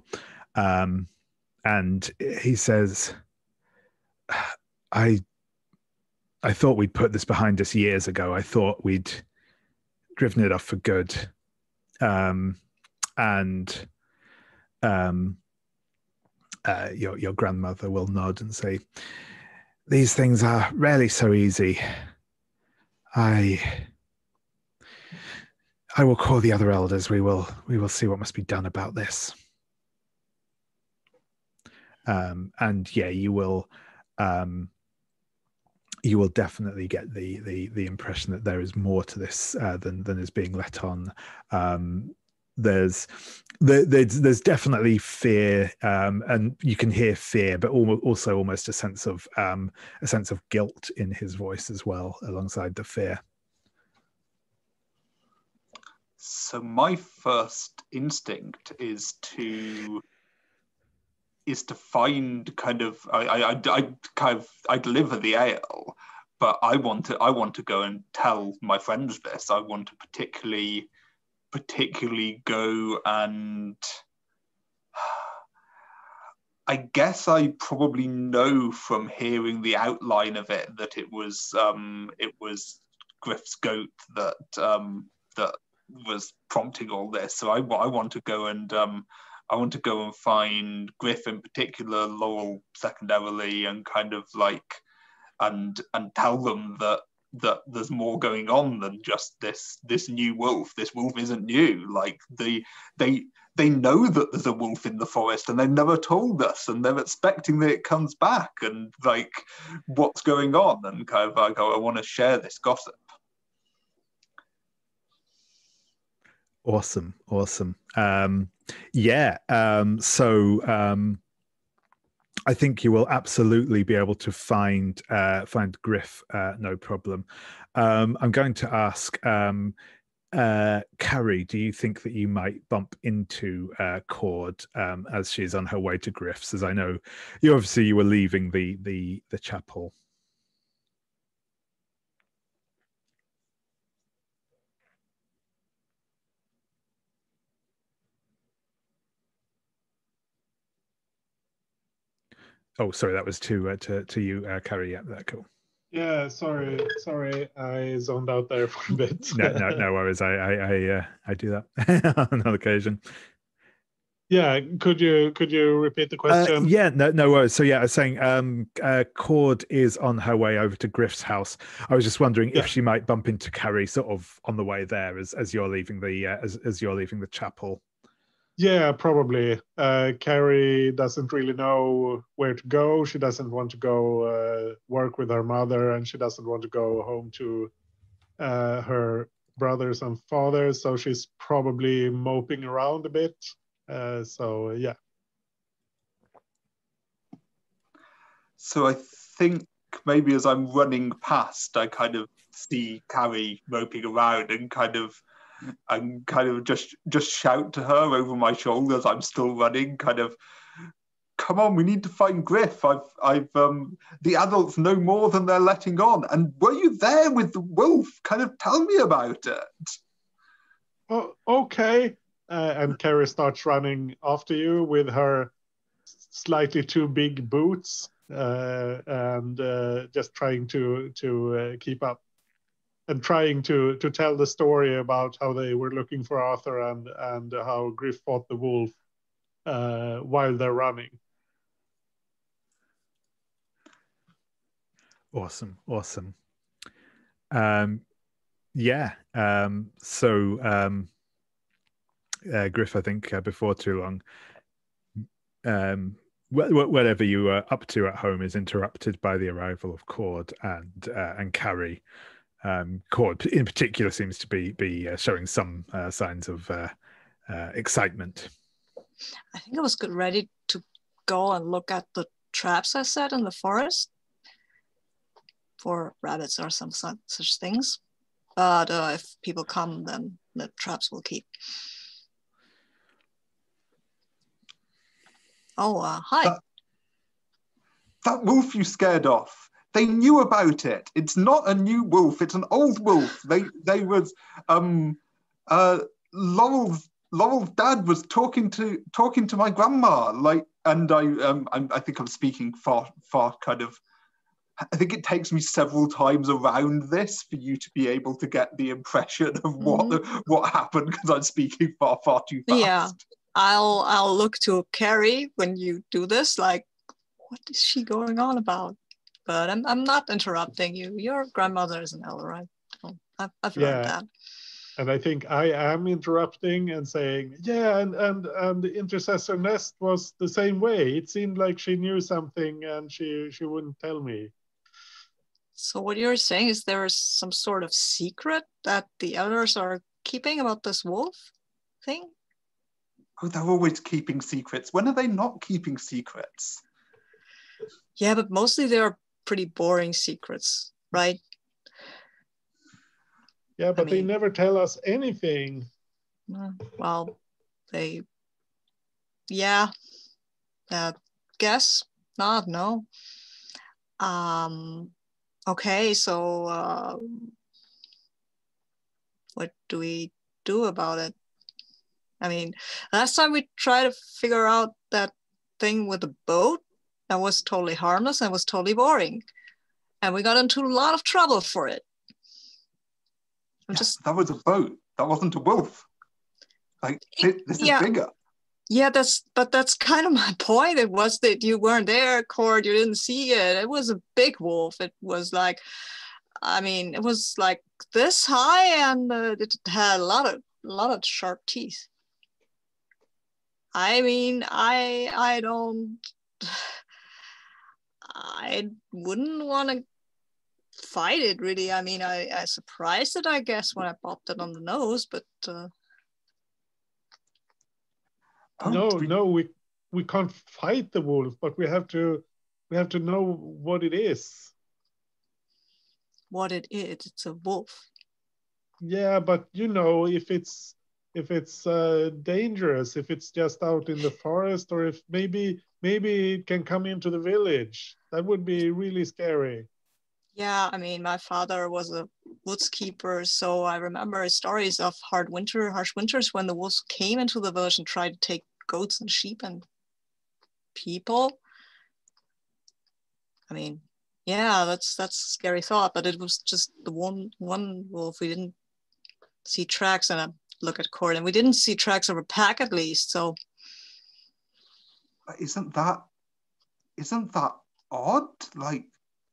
and he says, I thought we'd put this behind us years ago. I thought we'd driven it off for good, and your grandmother will nod and say, these things are rarely so easy. I will call the other elders. We will see what must be done about this. And yeah, you will definitely get the impression that there is more to this than is being let on. There's definitely fear, and you can hear fear, but also almost a sense of guilt in his voice as well, alongside the fear. So my first instinct is to find kind of I deliver the ale, but I want to go and tell my friends this. I want to particularly go and I guess I probably know from hearing the outline of it that it was Gryf's goat that was prompting all this. So I want to go and find Gryf in particular, Laurel secondarily, and kind of like and tell them that there's more going on than just this new wolf. This wolf isn't new. Like they know that there's a wolf in the forest and they've never told us, and they're expecting that it comes back, and like what's going on, and kind of like I want to share this gossip. Awesome. So I think you will absolutely be able to find Gryf, no problem. I'm going to ask Cari, do you think that you might bump into Cord as she's on her way to Gryf's? As I know, you were leaving the chapel. Oh, sorry, that was to you, Cari. Yeah, that cool. Yeah, sorry, I zoned out there for a bit. No worries. I do that on another occasion. Yeah, could you repeat the question? Yeah, no worries. So yeah, I was saying Cord is on her way over to Gryf's house. I was just wondering if she might bump into Cari sort of on the way there as you're leaving the as you're leaving the chapel. Yeah, probably. Cari doesn't really know where to go. She doesn't want to go work with her mother, and she doesn't want to go home to her brothers and fathers, so she's probably moping around a bit. So yeah. So I think maybe as I'm running past, I kind of see Cari moping around and kind of just shout to her over my shoulder as I'm still running, kind of, come on, we need to find Gryf. The adults know more than they're letting on. And were you there with the wolf? Kind of tell me about it. Oh, okay. And Cari starts running after you with her slightly too big boots, and just trying to keep up, and trying to tell the story about how they were looking for Arthur and how Gryf fought the wolf while they're running. Awesome. Gryf, I think before too long, whatever you were up to at home is interrupted by the arrival of Cord and Cari. Cord in particular seems to be showing some signs of excitement. I think I was ready to go and look at the traps I set in the forest for rabbits or some such things. But if people come, then the traps will keep. Oh, hi. That wolf you scared off. They knew about it. It's not a new wolf. It's an old wolf. They was Laurel's dad was talking to my grandma, like, and I think I'm speaking far kind of. I think it takes me several times around this for you to be able to get the impression of what happened, because I'm speaking far too fast. Yeah, I'll look to Cari when you do this. Like, what is she going on about? But I'm not interrupting you. Your grandmother is an elder, right? Oh, I've learned that. And I think I am interrupting and saying, yeah, and the Intercessor Nest was the same way. It seemed like she knew something and she wouldn't tell me. So what you're saying is there is some sort of secret that the elders are keeping about this wolf thing? Oh, they're always keeping secrets. When are they not keeping secrets? Yeah, but mostly they're pretty boring secrets, right? Yeah, but they never tell us anything. Well, guess not, no. Okay, so what do we do about it? I mean, last time we tried to figure out that thing with the boat, that was totally harmless and was totally boring. And we got into a lot of trouble for it. That was a boat. That wasn't a wolf. Like, this is bigger. Yeah, that's kind of my point. It was that you weren't there, Cord, you didn't see it. It was a big wolf. It was like, it was like this high, and it had a lot of sharp teeth. I wouldn't want to fight it, really. I surprised it, I guess, when I popped it on the nose, but no, we can't fight the wolf, but we have to know what it is. What it is? It's a wolf. Yeah, but if it's dangerous, if it's just out in the forest, or if maybe it can come into the village, that would be really scary. Yeah, my father was a woods keeper, so I remember stories of harsh winters when the wolves came into the village and tried to take goats and sheep and people. Yeah, that's a scary thought, but it was just the one wolf. We didn't see tracks, and I look at Cord, and we didn't see tracks of a pack, at least. So isn't that odd? Like,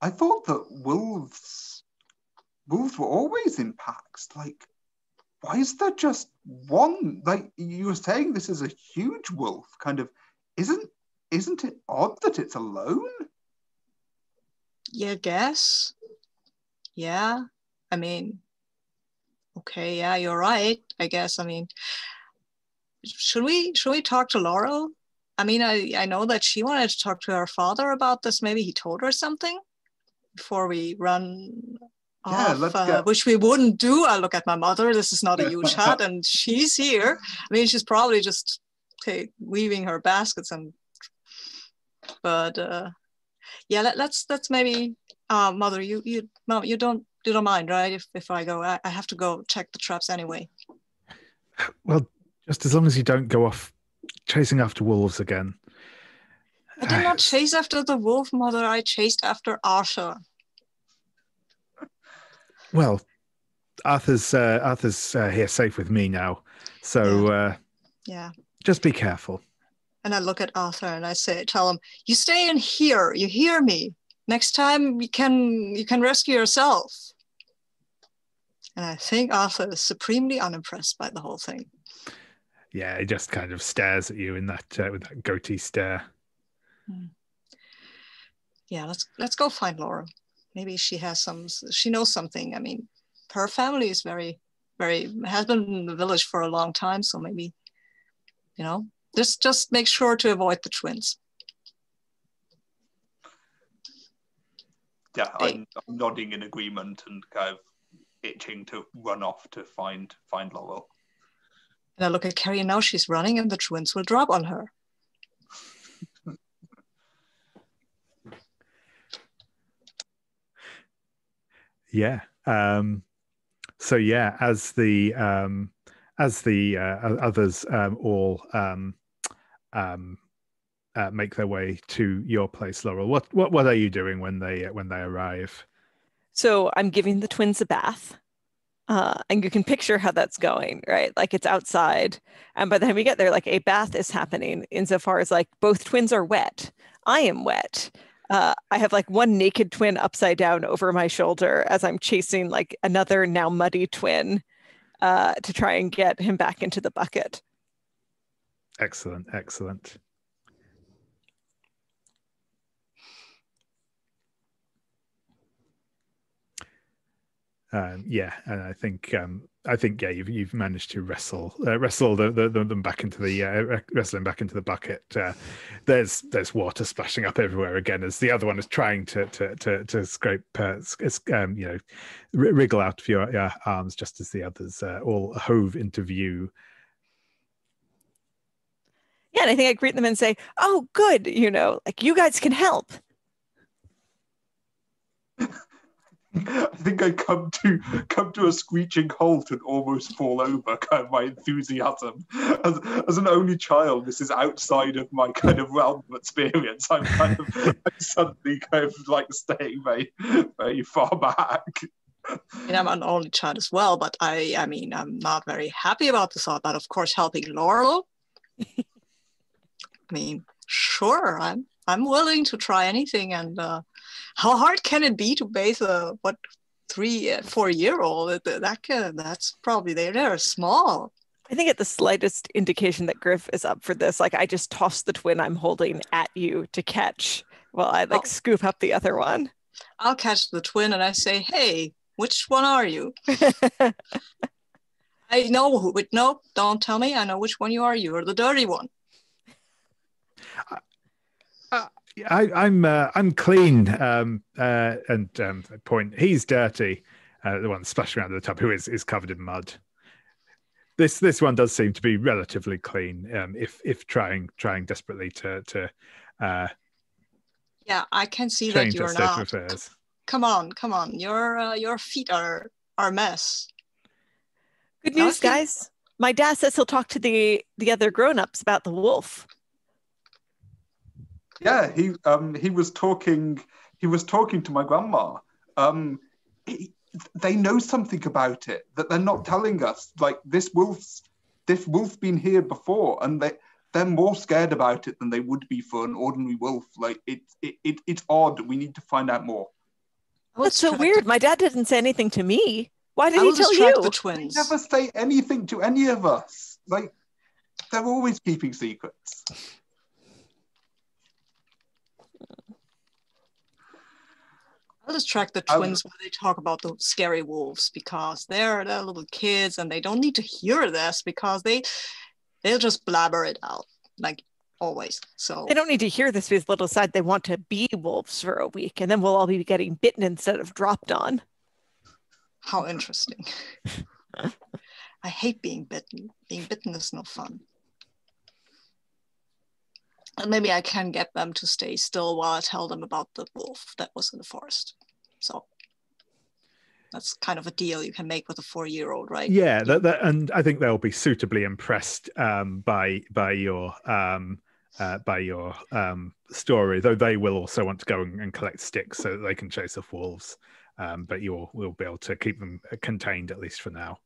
I thought that wolves were always in packs. Like, why is there just one? Like, you were saying this is a huge wolf. Kind of, isn't it odd that it's alone? Yeah, I guess. Yeah, Okay, yeah, you're right, I guess. I mean, should we talk to Laurel? I mean, I know that she wanted to talk to her father about this. Maybe he told her something before we run off, which we wouldn't do. I look at my mother. This is not a huge hut, and she's here. I mean, she's probably just weaving her baskets but yeah, let's maybe mother, you don't mind, right? If I go, I have to go check the traps anyway. Well, just as long as you don't go off chasing after wolves again. I did not chase after the wolf, mother. I chased after Arthur. Well, Arthur's here safe with me now, so yeah. Just be careful. And I look at Arthur and I tell him, you stay in here. You hear me? Next time you can rescue yourself. And I think Arthur is supremely unimpressed by the whole thing. Yeah, he just kind of stares at you in that with that goatee stare. Yeah, let's go find Laurel. Maybe she knows something. I mean, her family is very, very, has been in the village for a long time. So maybe, just make sure to avoid the twins. Yeah, I'm nodding in agreement and kind of itching to run off to find Laurel. And I look at Cari, and now she's running and the twins will drop on her. Yeah. So yeah, as the others all make their way to your place, Laurel, what are you doing when they arrive? So I'm giving the twins a bath. And you can picture how that's going, right? Like it's outside. And by the time we get there, like a bath is happening insofar as like both twins are wet. I am wet. I have like one naked twin upside down over my shoulder as I'm chasing like another now muddy twin to try and get him back into the bucket. Excellent. Yeah, and I think yeah, you've managed to wrestle them back into the wrestling back into the bucket. There's water splashing up everywhere again as the other one is trying to scrape wriggle out of your arms just as the others all hove into view. Yeah, and I think I greet them and say, "Oh, good, like you guys can help." I think I come to a screeching halt and almost fall over, kind of my enthusiasm. As an only child, this is outside of my kind of realm of experience. I'm suddenly kind of like staying very, very far back. I mean, I'm an only child as well, but I mean, I'm not very happy about the thought, but of course, helping Laurel. I mean, sure, I'm willing to try anything. And how hard can it be to bathe a 3-4-year-old? That's probably they're small. I think at the slightest indication that Gryf is up for this, like I just toss the twin I'm holding at you to catch while I scoop up the other one. I'll catch the twin and I say, "Hey, which one are you?" I know no, don't tell me. I know which one you are. You're the dirty one. I'm clean, and point. He's dirty. The one splashing around at the top, who is covered in mud. This one does seem to be relatively clean. If trying desperately to yeah, I can see that you're not. Come on, your feet are a mess. Good news, guys. My dad says he'll talk to the other grown-ups about the wolf. Yeah, he was talking to my grandma. They know something about it that they're not telling us. Like this wolf's been here before, and they're more scared about it than they would be for an ordinary wolf. Like it's odd. We need to find out more. That's so weird. My dad didn't say anything to me. Why did he tell you? The twins. They never say anything to any of us. Like they're always keeping secrets. I'll distract the twins when they talk about the scary wolves, because they're little kids and they don't need to hear this, because they'll just blabber it out like always. So they don't need to hear this because little side they want to be wolves for a week, and then we'll all be getting bitten instead of dropped on. How interesting. I hate being bitten. Being bitten is no fun. And maybe I can get them to stay still while I tell them about the wolf that was in the forest. So that's kind of a deal you can make with a 4-year-old, right? Yeah, and I think they'll be suitably impressed by your story, though they will also want to go and collect sticks so that they can chase off wolves. But we'll be able to keep them contained, at least for now.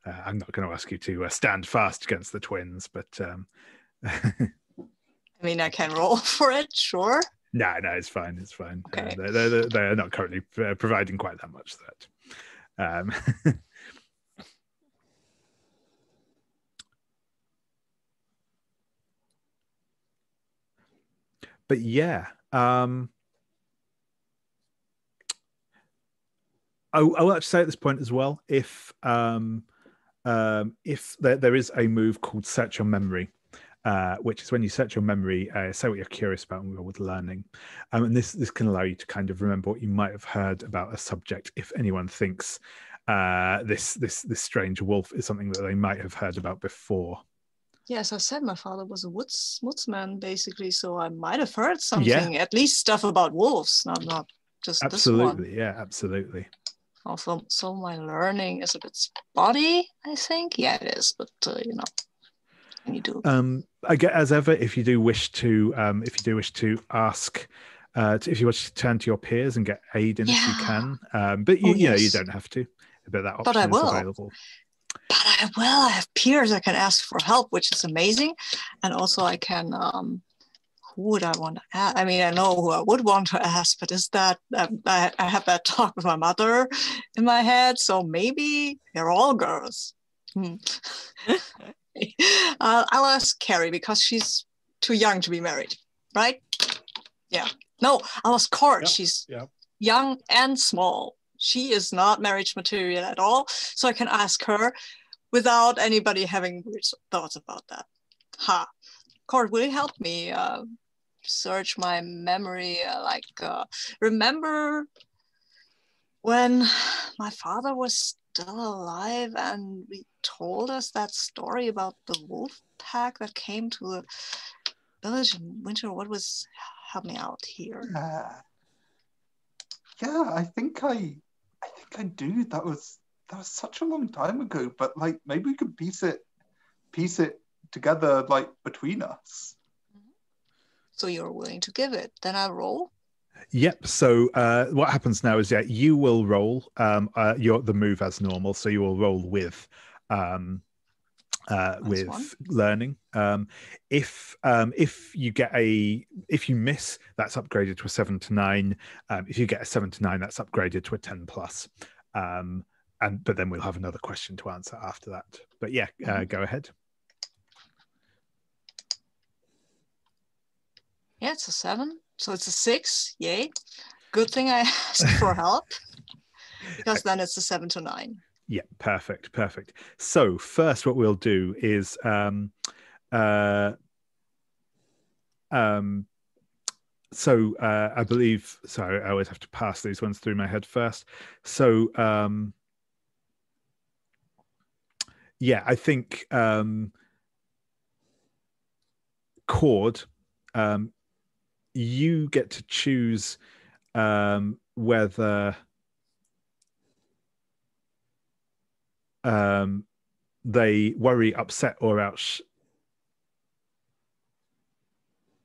I'm not going to ask you to stand fast against the twins, but I mean, I can roll for it, sure. No, it's fine. It's fine. Okay. They're not currently providing quite that much threat. But yeah, I will actually say at this point as well, if there is a move called Search Your Memory, which is when you search your memory, say what you're curious about and roll with learning. And this can allow you to kind of remember what you might have heard about a subject if anyone thinks this strange wolf is something that they might have heard about before. Yes, I said my father was a woodsman, basically, so I might have heard something, at least stuff about wolves, not just absolutely, this one. Yeah, absolutely. Also, so my learning is a bit spotty, I think. Yeah, it is, but you do. I get as ever, if you do wish to ask, if you wish to turn to your peers and get aid in if you can, but you don't have to. But that option is available. But I will. I have peers I can ask for help, which is amazing, and also I can. Who would I want to ask? I mean, I know who I would want to ask, but is that I have that talk with my mother in my head, so maybe they're all girls. I'll ask Cari because she's too young to be married, right? Yeah. No, I'll ask Cord. She's young and small. She is not marriage material at all. So I can ask her without anybody having weird thoughts about that. Cord, will you help me search my memory? Remember when my father was still alive and we told us that story about the wolf pack that came to the village in winter? Help me out here. I think I do. That was such a long time ago, but maybe we could piece it together between us. So you're willing to give it? Then I'll roll. Yep. So what happens now is you will roll the move as normal. So you will roll with learning. If you miss, that's upgraded to a 7 to 9. If you get a 7 to 9, that's upgraded to a 10 plus. But then we'll have another question to answer after that. But go ahead. Yeah, it's a 7. So it's a 6. Yay. Good thing I asked for help, because then it's a 7 to 9. Yeah, perfect. So first what we'll do is I believe, sorry, I always have to pass these ones through my head first. So I think Cord, you get to choose whether they worry, upset, or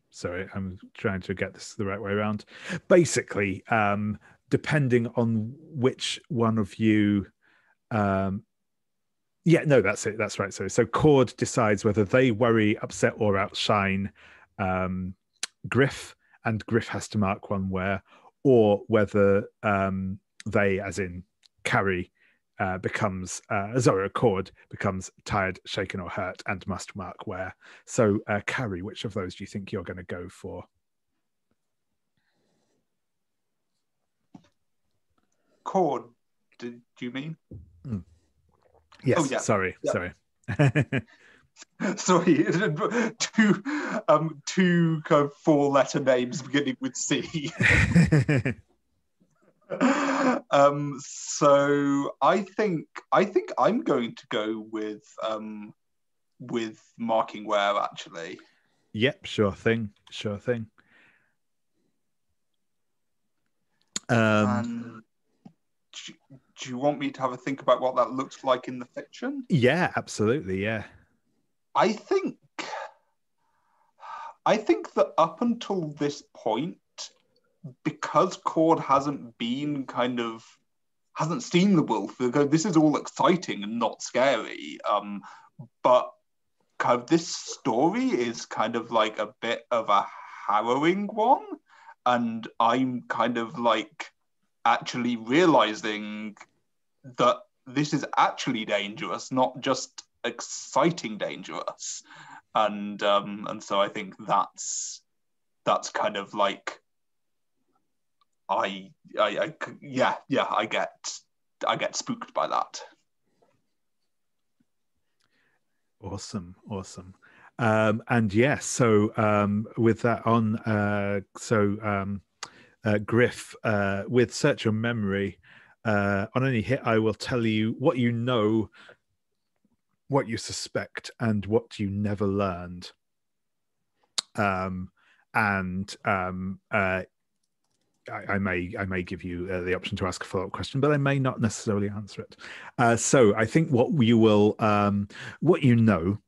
sorry, I'm trying to get this the right way around. Basically, depending on which one of you that's it. That's right. So Cord decides whether they worry, upset, or outshine Gryf, and Gryf has to mark one where, or whether they, as in Cari, Cord becomes tired, shaken, or hurt and must mark where. So Cari, which of those do you think you're going to go for? Cord, do you mean? Yes. Oh, yeah. Sorry. Yeah. Sorry. Sorry, two kind of four-letter names beginning with C. So I think I'm going to go with marking where, actually. Yep. Sure thing. And do you want me to have a think about what that looks like in the fiction? Yeah, absolutely. Yeah. I think that up until this point, because Cord hasn't seen the wolf, this is all exciting and not scary. But kind of this story is kind of like a bit of a harrowing one, and I'm kind of like actually realizing that this is actually dangerous, not just exciting dangerous. And so I think that's kind of like I get spooked by that. Awesome. And yes, so with that on, Gryf, with search your memory, on any hit, I will tell you what you know, what you suspect, and what you never learned. I may give you the option to ask a follow-up question, but I may not necessarily answer it. So I think what you will, what you know,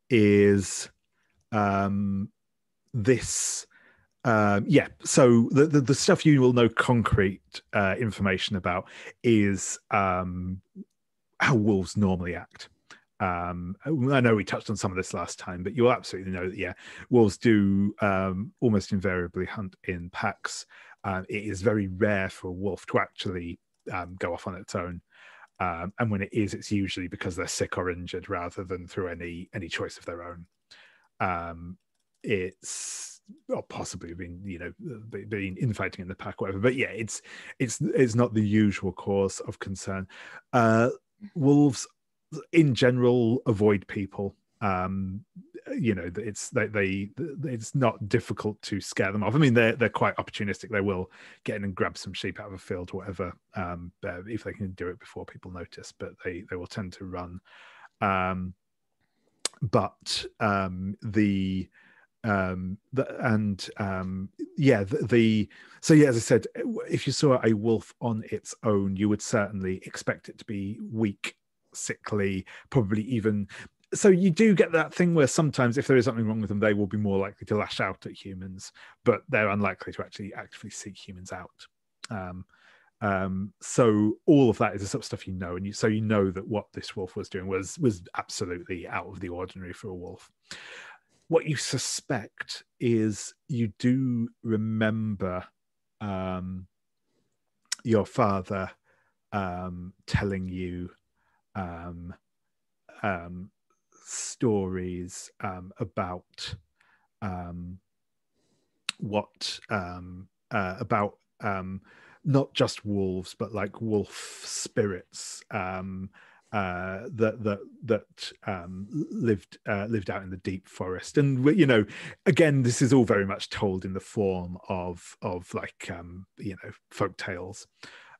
is this. So the stuff you will know concrete information about is how wolves normally act. I know we touched on some of this last time, but you'll absolutely know that, wolves do almost invariably hunt in packs. It is very rare for a wolf to actually go off on its own. And when it is, it's usually because they're sick or injured rather than through any choice of their own. It's possibly being infighting in the pack, or whatever. But yeah, it's not the usual cause of concern. Wolves in general avoid people. It's not difficult to scare them off. I mean, they're quite opportunistic. They will get in and grab some sheep out of a field or whatever, if they can do it before people notice, but they will tend to run. As I said, if you saw a wolf on its own, you would certainly expect it to be weak, sickly, probably even. So you do get that thing where sometimes if there is something wrong with them, they will be more likely to lash out at humans, but they're unlikely to actually actively seek humans out. So all of that is the sort of stuff you know, and you know that what this wolf was doing was absolutely out of the ordinary for a wolf. What you suspect is you do remember your father telling you stories about not just wolves, but like wolf spirits that lived out in the deep forest. And again, this is all very much told in the form of like folk tales,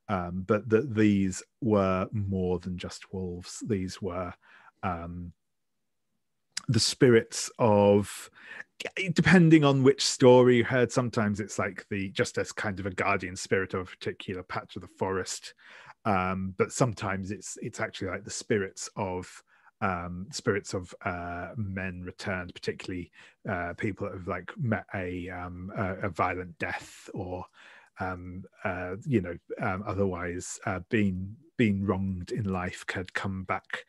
but that these were more than just wolves. These were the spirits of, depending on which story you heard, sometimes it's like just as kind of a guardian spirit of a particular patch of the forest, but sometimes it's actually like the spirits of men returned, particularly people that have like met a violent death or otherwise been wronged in life, had come back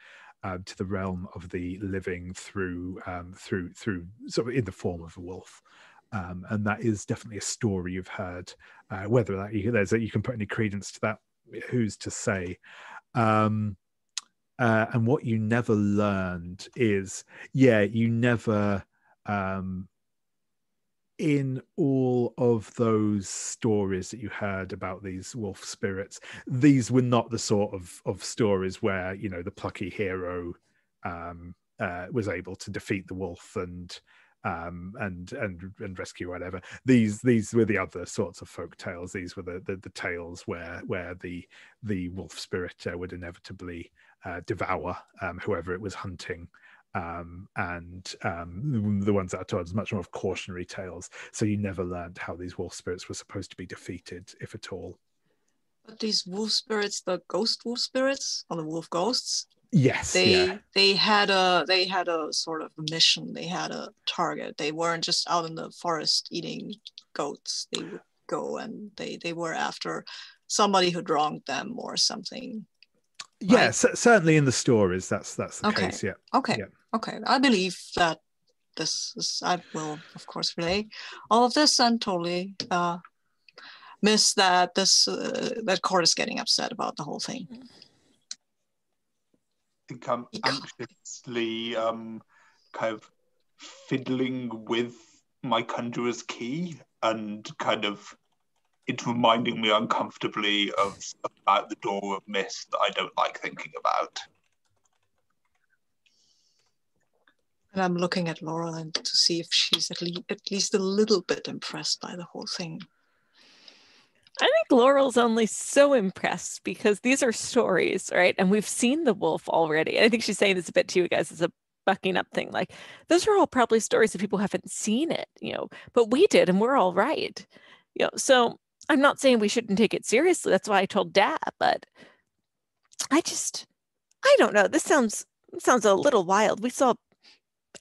to the realm of the living through sort of in the form of a wolf. And that is definitely a story you've heard. Whether that you can put any credence to that, who's to say? And what you never learned is, you never. in all of those stories that you heard about these wolf spirits, these were not the sort of stories where, you know, the plucky hero was able to defeat the wolf and rescue whatever. These were the other sorts of folk tales. These were the tales where the wolf spirit would inevitably devour whoever it was hunting. The ones that I told was much more of cautionary tales. So you never learned how these wolf spirits were supposed to be defeated, if at all. But these wolf spirits, the ghost wolf spirits, or the wolf ghosts, yes, they had a sort of mission. They had a target. They weren't just out in the forest eating goats. They would go and they were after somebody who'd wronged them or something. Yeah, right? Certainly in the stories, that's the case. Yeah. Okay. Yeah. Okay. I believe that this is. I will, of course, relay all of this and totally miss that that Cord is getting upset about the whole thing. I think I'm anxiously kind of fiddling with my conjurer's key, and kind of it's reminding me uncomfortably of stuff about the Door of Mist that I don't like thinking about. And I'm looking at Laurel and to see if she's at least a little bit impressed by the whole thing. I think Laurel's only so impressed because these are stories, right? And we've seen the wolf already. And I think she's saying this a bit to you guys as a bucking up thing. Like, those are all probably stories that people haven't seen it, you know, but we did, and we're all right. You know, so I'm not saying we shouldn't take it seriously. That's why I told Dad, but I don't know. This sounds a little wild. We saw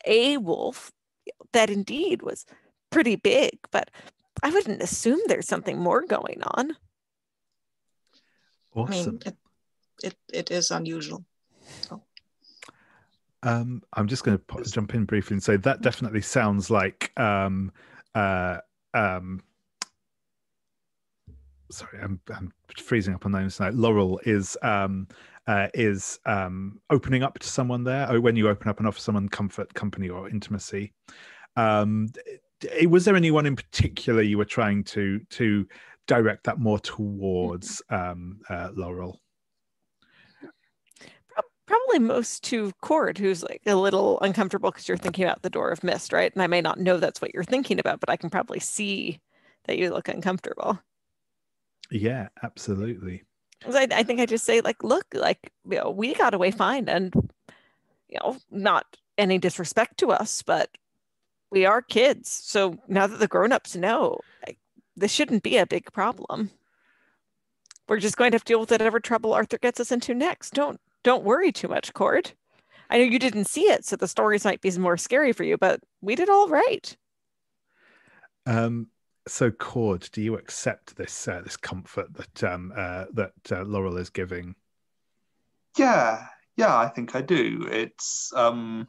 a wolf that indeed was pretty big, but I wouldn't assume there's something more going on. Awesome. I mean, it is unusual. So. I'm just going to jump in briefly and say that definitely sounds like sorry, I'm freezing up on names tonight. Laurel is opening up to someone there. Oh, when you open up and offer someone comfort, company, or intimacy. Was there anyone in particular you were trying to direct that more towards, Laurel? Probably most to Cord, who's like a little uncomfortable because you're thinking about the Door of Mist, right? And I may not know that's what you're thinking about, but I can probably see that you look uncomfortable. Yeah, absolutely. I think I just say, like, look, like, you know, we got away fine, and, you know, not any disrespect to us, but we are kids. So now that the grown-ups know, like, this shouldn't be a big problem. We're just going to have to deal with whatever trouble Arthur gets us into next. Don't worry too much, Cord. I know you didn't see it, so the stories might be more scary for you, but we did all right. So, Cord, do you accept this comfort that Laurel is giving? Yeah, I think I do. It's I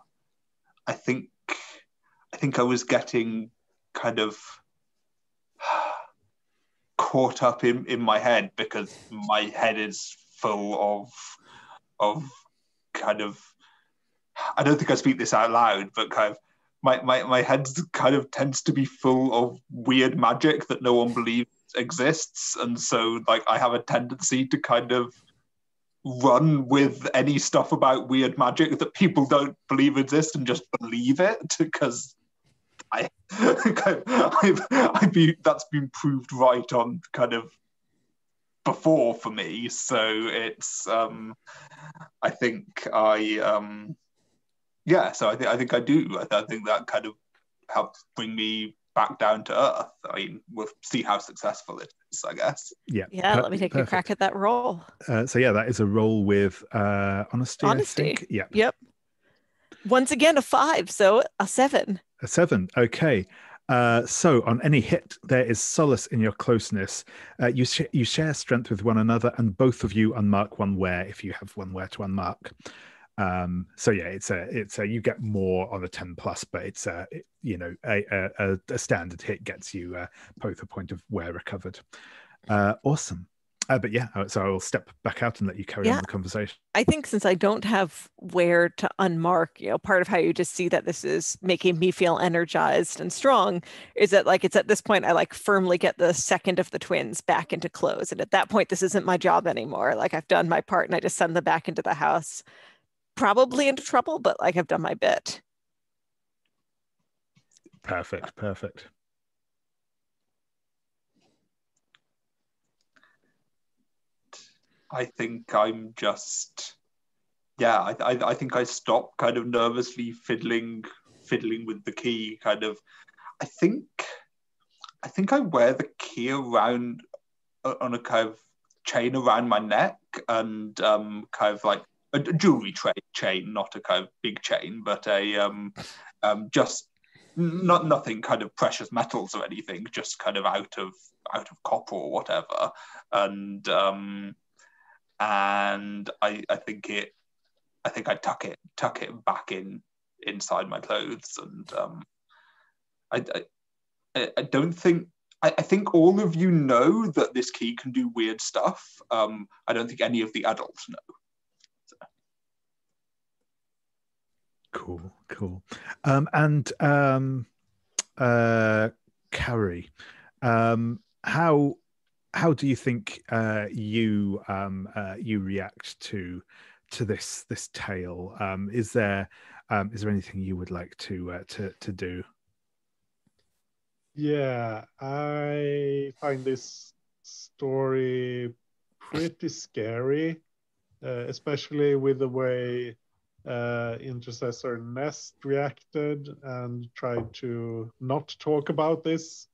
think I was getting kind of caught up in my head, because my head is full of kind of, I don't think I speak this out loud, but kind of my head kind of tends to be full of weird magic that no one believes exists, and so like I have a tendency to kind of run with any stuff about weird magic that people don't believe exists and just believe it, because that's been proved right on kind of before for me. So it's I think so I think I do. I think that kind of helps bring me back down to earth. I mean, we'll see how successful it is, I guess. Yeah. Let me take a crack at that roll. So yeah, that is a roll with honesty. I think. Yeah. Yep. Once again, a 5, so a 7. A 7. Okay. So on any hit, there is solace in your closeness. You share strength with one another, and both of you unmark one wear if you have one wear to unmark. So yeah, it's a you get more on a 10 plus, but it's a standard hit gets you both a point of wear recovered. Awesome. But yeah, so I'll step back out and let you carry on the conversation. I think since I don't have where to unmark, part of how you just see that this is making me feel energized and strong is that like it's at this point I like firmly get the second of the twins back into clothes. And at that point, this isn't my job anymore. Like I've done my part and I just send them back into the house, probably into trouble, but like I've done my bit. Perfect. I think I'm just, I think I stopped kind of nervously fiddling with the key. Kind of, I think I wear the key around on a kind of chain around my neck, and kind of like a jewelry chain, not a kind of big chain, but a just nothing kind of precious metals or anything, just kind of out of copper or whatever, and I think I tuck it back inside my clothes, and I don't think I think all of you know that this key can do weird stuff. I don't think any of the adults know. So. Cool. And Cari, how do you think you react to this tale? Is there anything you would like to do? Yeah, I find this story pretty scary, especially with the way Intercessor Nest reacted and tried to not talk about this.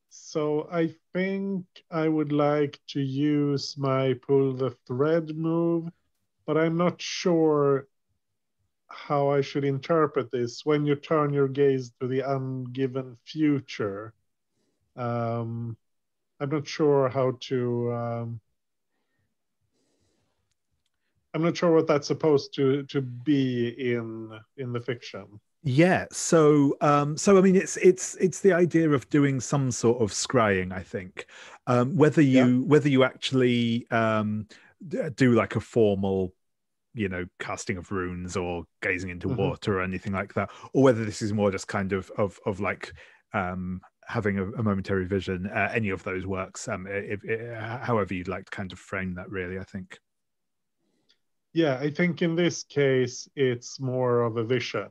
So I think I would like to use my pull the thread move, but I'm not sure how I should interpret this. When you turn your gaze to the ungiven future, I'm not sure how to. I'm not sure what that's supposed to be in the fiction. Yeah, so I mean, it's the idea of doing some sort of scrying. I think whether you actually do like a formal, casting of runes or gazing into water or anything like that, or whether this is more just kind of like having a momentary vision. Any of those works. However you'd like to kind of frame that, really, I think. Yeah, I think in this case it's more of a vision.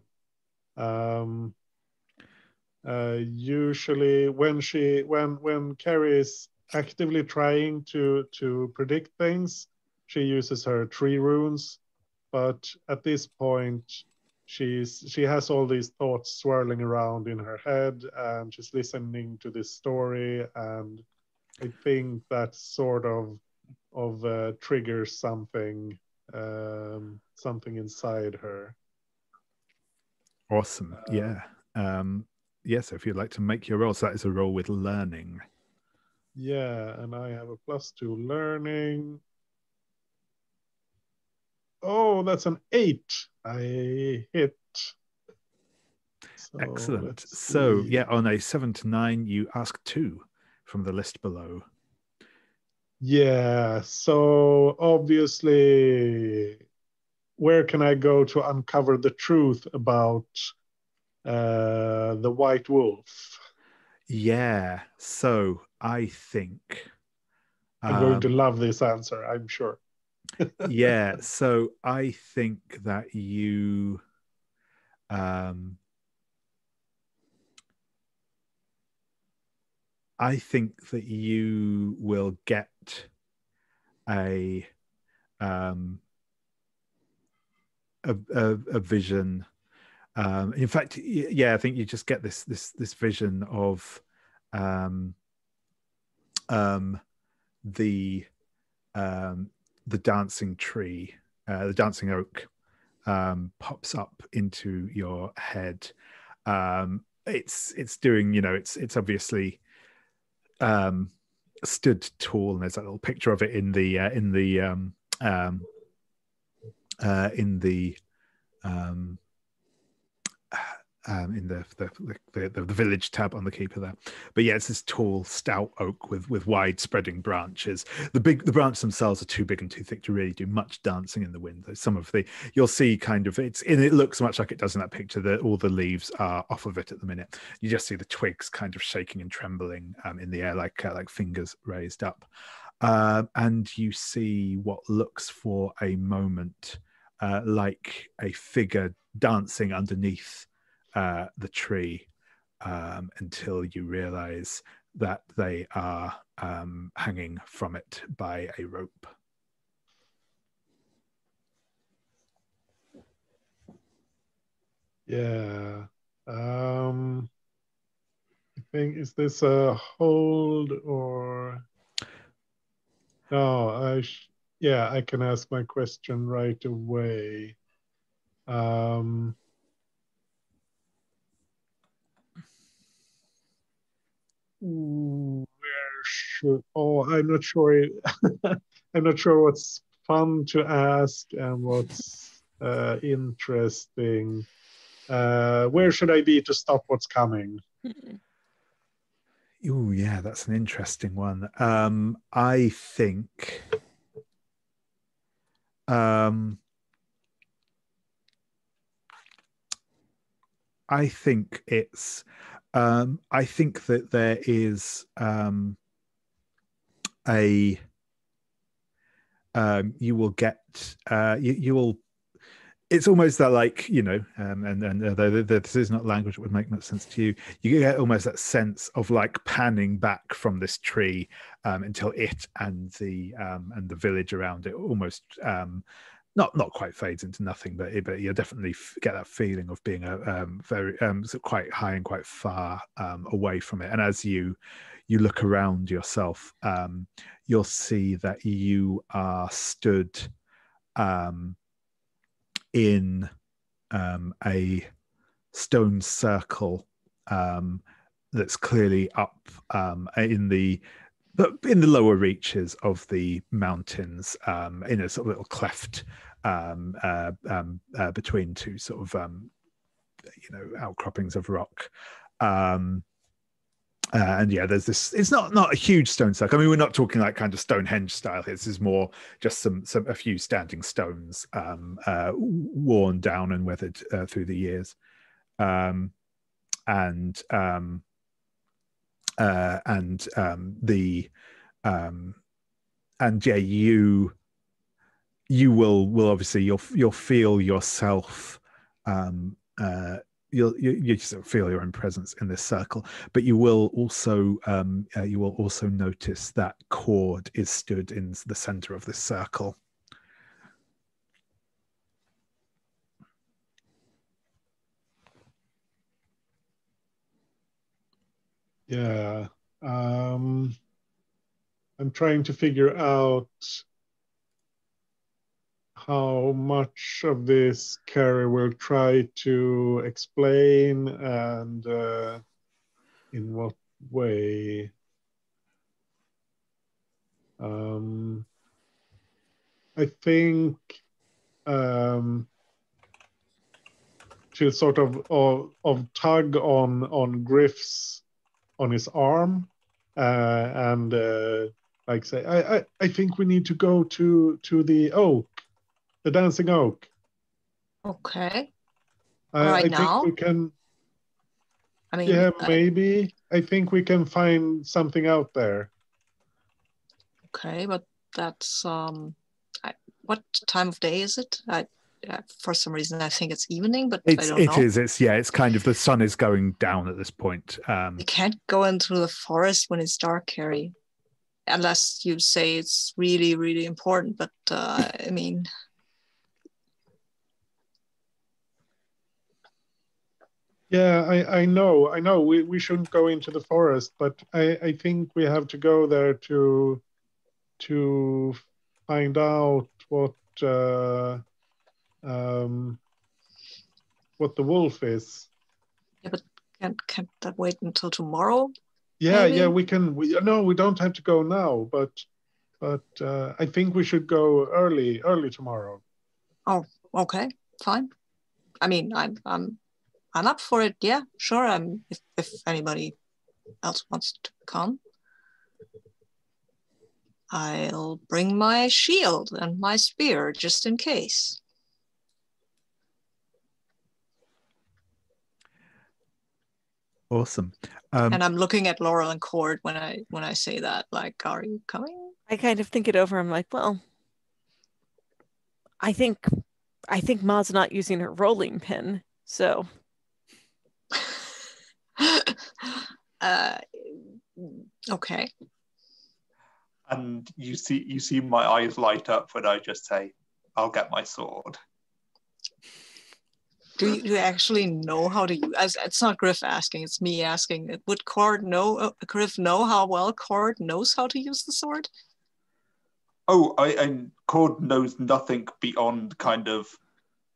Usually when Cari is actively trying to predict things, she uses her tree runes, but at this point she has all these thoughts swirling around in her head, and she's listening to this story, and I think that sort of triggers something inside her. Awesome. Yeah. So if you'd like to make your roll, so that is a roll with learning. Yeah, and I have a +2 learning. Oh, that's an 8. I hit. So excellent. So yeah, on a 7 to 9, you ask 2 from the list below. Yeah, so obviously, where can I go to uncover the truth about the white wolf? Yeah, so I think I'm going to love this answer, I'm sure. Yeah, so I think that you will get a vision. In fact, yeah, I think you just get this vision of the dancing tree, the dancing oak, pops up into your head. It's doing, it's obviously stood tall, and there's a little picture of it in the in the village tab on the keeper there. But yeah, it's this tall, stout oak with wide spreading branches. The branches themselves are too big and too thick to really do much dancing in the wind. Some of you'll see kind of it looks much like it does in that picture, that all the leaves are off of it at the minute. You just see the twigs kind of shaking and trembling in the air like fingers raised up. And you see what looks for a moment like a figure dancing underneath the tree until you realize that they are hanging from it by a rope. Yeah. I think, is this a hold or... No, yeah, I can ask my question right away. Where should... Oh, I'm not sure. I'm not sure what's fun to ask and what's interesting. Where should I be to stop what's coming? Oh, yeah, that's an interesting one. I think it's I think that there is you will get you will, it's almost that, like, and this is not language that would make much sense to you, you get almost that sense of like panning back from this tree until it and the village around it almost not quite fades into nothing, but you definitely get that feeling of being very quite high and quite far away from it. And as you look around yourself, you'll see that you are stood in a stone circle that's clearly up in the lower reaches of the mountains, in a sort of little cleft between two sort of outcroppings of rock. And yeah, there's this. It's not a huge stone circle. I mean, we're not talking like kind of Stonehenge style here. This is more just a few standing stones, worn down and weathered through the years, and yeah, you will obviously you'll feel yourself. You just feel your own presence in this circle, but you will also notice that Cord is stood in the center of this circle. Yeah, I'm trying to figure out how much of this Cari will try to explain and in what way. I think she'll sort of tug on Gryf's on his arm and like say, I think we need to go to the oak. The dancing oak. Okay. I now? think we can. I mean, yeah, maybe. I think we can find something out there. Okay, but that's what time of day is it? For some reason I think it's evening, but I don't know. It's kind of, the sun is going down at this point. You can't go into the forest when it's dark, Cari, unless you say it's really, really important. But I mean. Yeah, I know. We shouldn't go into the forest, but I think we have to go there to find out what the wolf is. Yeah, but can't that wait until tomorrow? Yeah, maybe? yeah, we can. No, we don't have to go now, but I think we should go early tomorrow. Oh, okay, fine. I mean, I'm I'm up for it. Yeah, sure. If anybody else wants to come, I'll bring my shield and my spear just in case. Awesome. And I'm looking at Laurel and Cord when I say that. Like, are you coming? I kind of think it over. I'm like, well, I think Ma's not using her rolling pin, so. Okay. And you see my eyes light up when I just say, "I'll get my sword." Do you actually know how to use? It's not Gryf asking; it's me asking. Would Cord know? Gryf know how well Cord knows how to use the sword? Oh, and Cord knows nothing beyond kind of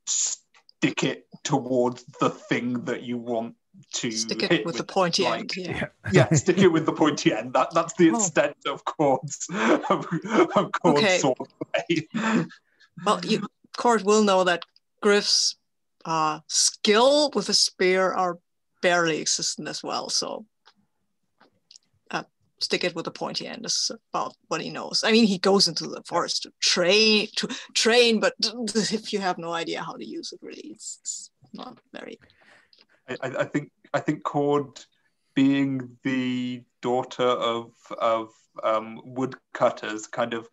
stick it towards the thing that you want to stick it hit with the pointy like, end. Yeah. Yeah, stick it with the pointy end. That's the extent of Cord's Okay. sword play. Well, Cord will know that Gryf's skill with a spear are barely existent as well. So stick it with the pointy end is about what he knows. I mean, he goes into the forest to train, but if you have no idea how to use it, really, it's not very. I think Cord, being the daughter of woodcutters, kind of,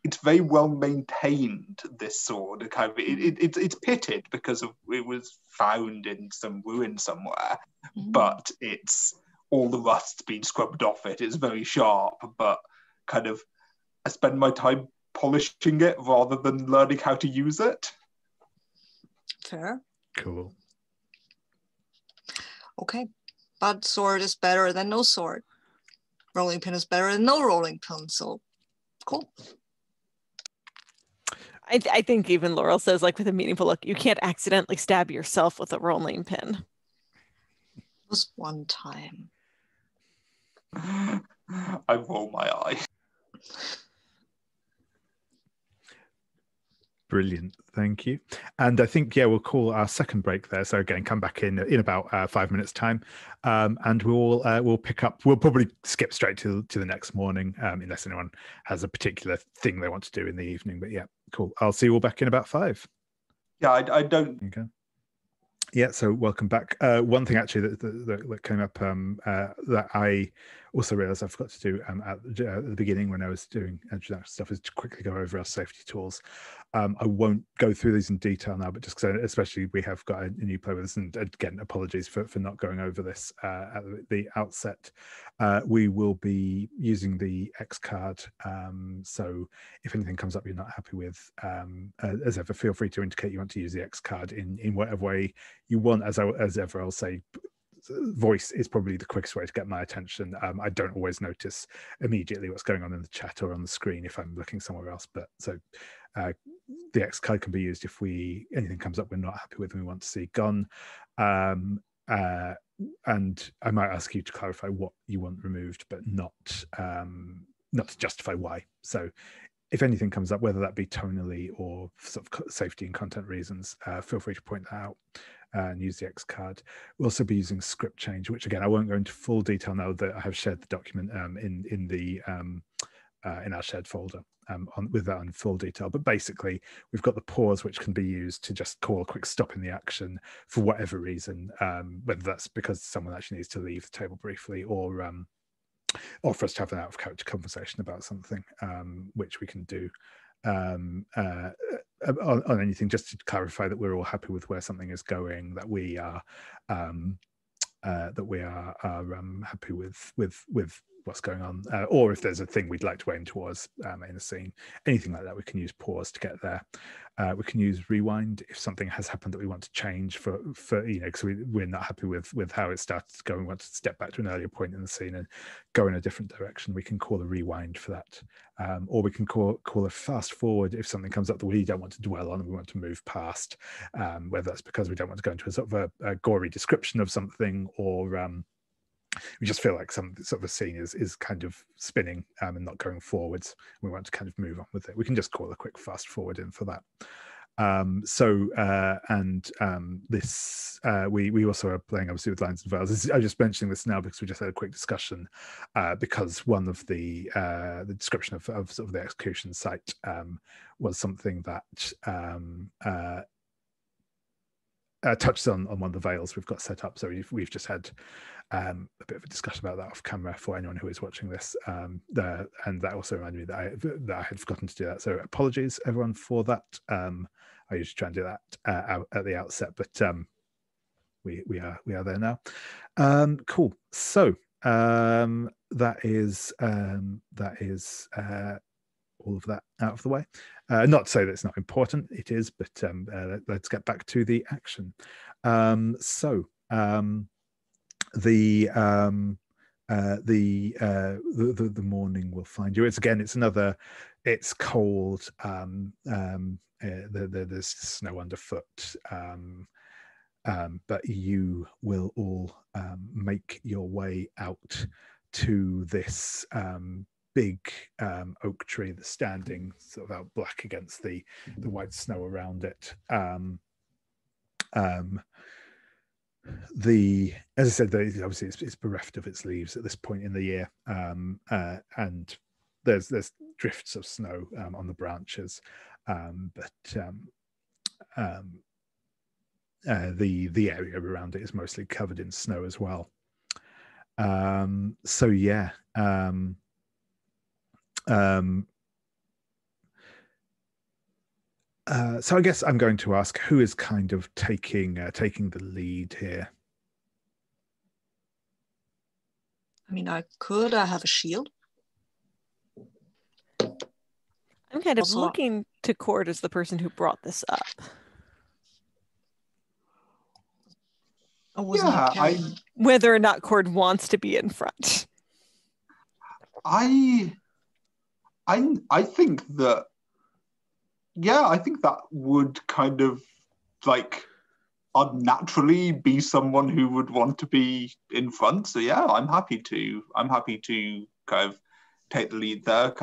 it's very well maintained, this sword. Kind of, it's pitted because it was found in some ruin somewhere, but it's all the rust's been scrubbed off it. It's very sharp, but kind of, I spend my time polishing it rather than learning how to use it. Fair. Cool. Okay, but sword is better than no sword. Rolling pin is better than no rolling pin. So cool. I think even Laurel says, like, with a meaningful look, you can't accidentally stab yourself with a rolling pin. It was one time. I roll my eye. Brilliant, thank you. And I think, yeah, we'll call our second break there. So again, come back in about 5 minutes time, and we'll pick up. We'll probably skip straight to the next morning, unless anyone has a particular thing they want to do in the evening. But yeah, cool. I'll see you all back in about 5. Yeah, I don't. Okay. Yeah, so welcome back. One thing actually that came up that I also realized I forgot to do at the beginning when I was doing introduction stuff is to quickly go over our safety tools. I won't go through these in detail now, but just because especially we have got a new player with us, and again, apologies for not going over this at the outset. We will be using the X card, so if anything comes up you're not happy with, as ever, feel free to indicate you want to use the X card in whatever way you want. As ever, I'll say voice is probably the quickest way to get my attention. I don't always notice immediately what's going on in the chat or on the screen if I'm looking somewhere else, but so the X card can be used if anything comes up we're not happy with and we want to see gone. And I might ask you to clarify what you want removed, but not to justify why. So if anything comes up, whether that be tonally or sort of safety and content reasons, feel free to point that out and use the X card. We'll also be using script change, which again I won't go into full detail now that I have shared the document in our shared folder with that in full detail. But basically, we've got the pause, which can be used to just call a quick stop in the action for whatever reason, whether that's because someone actually needs to leave the table briefly, or for us to have an out-of-character conversation about something, which we can do on anything, just to clarify that we're all happy with where something is going, that we are happy with what's going on, or if there's a thing we'd like to aim towards in a scene, anything like that, we can use pause to get there. We can use rewind if something has happened that we want to change for because we're not happy with how it started to go and want to step back to an earlier point in the scene and go in a different direction. We can call a rewind for that, or we can call a fast forward if something comes up that we don't want to dwell on and we want to move past, whether that's because we don't want to go into a sort of a gory description of something, or we just feel like some sort of a scene is kind of spinning and not going forwards. We want to kind of move on with it. We can just call a quick fast forward in for that. This we also are playing obviously with Lines and Veils. I'm just mentioning this now because we just had a quick discussion because one of the description of sort of the execution site was something that touches on one of the veils we've got set up. So we've just had a bit of a discussion about that off camera for anyone who is watching this. And that also reminded me that I had forgotten to do that. So apologies everyone for that. I usually try and do that out at the outset, but we are there now. Cool. So that is all of that out of the way. Not to say that it's not important, it is, but let's get back to the action. The morning will find you. It's cold. There's snow underfoot, but you will all make your way out to this big oak tree that's standing sort of out black against the white snow around it. As I said, obviously it's bereft of its leaves at this point in the year, and there's drifts of snow on the branches, but the area around it is mostly covered in snow as well. So yeah. So I guess I'm going to ask who is kind of taking the lead here. I mean, I have a shield. I'm kind of looking to Cord as the person who brought this up. Whether or not Cord wants to be in front. I think that, I think that would kind of like unnaturally be someone who would want to be in front. So yeah, I'm happy to kind of take the lead there.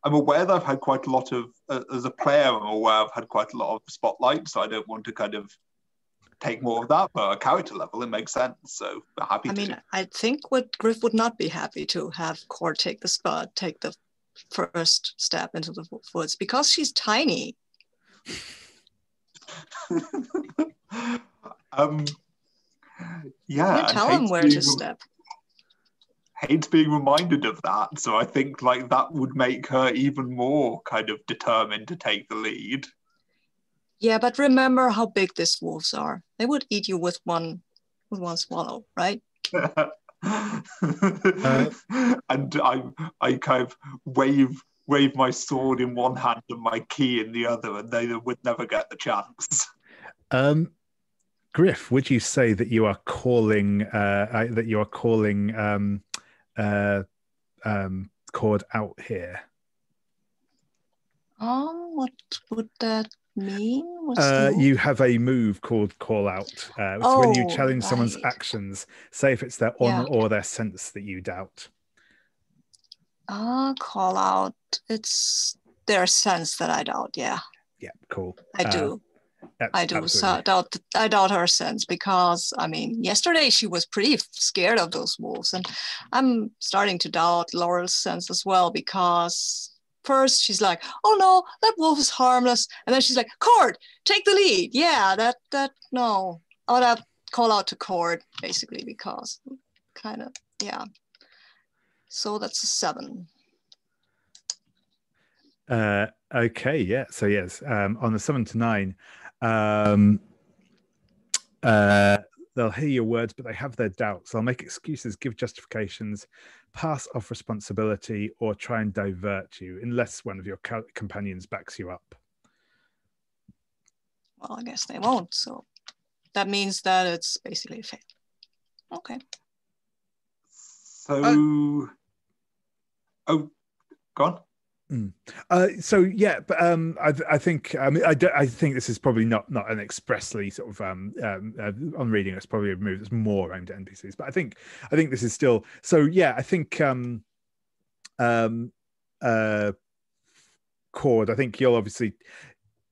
I'm aware that I've had quite a lot of, as a player, I'm aware I've had quite a lot of spotlight, so I don't want to kind of take more of that, but at a character level, it makes sense. So I'm happy to. I mean, I think what Gryf would not be happy to have Cord take the first step into the woods because she's tiny. Tell him where to step. Hates being reminded of that, so I think like that would make her even more kind of determined to take the lead. Yeah, but remember how big these wolves are. They would eat you with one swallow, right? And I kind of wave my sword in one hand and my key in the other, and they would never get the chance. Gryf, would you say that you are calling Cord out here? What would that mean? You have a move called Call Out. It's when you challenge someone's actions, say if it's their honor or their sense that you doubt. Call Out. It's their sense that I doubt. Yeah. Yeah. Cool. I do. I do. Absolutely. So I doubt her sense because I mean, yesterday she was pretty scared of those wolves, and I'm starting to doubt Laurel's sense as well because. First, she's like, "Oh no, that wolf is harmless," and then she's like, "Cord, take the lead." Yeah, that no, I would have call out to Cord basically because, kind of, yeah. So that's a 7. Okay, yeah. So yes, on the 7 to 9, they'll hear your words, but they have their doubts. They'll make excuses, give justifications, pass off responsibility, or try and divert you, unless one of your companions backs you up. Well, I guess they won't. So that means that it's basically a fail. Okay. So, go on. So yeah, but I think I think this is probably not an expressly sort of on reading. It's probably a move that's more aimed at NPCs. But I think this is still so. Yeah, I think Cord. I think you'll obviously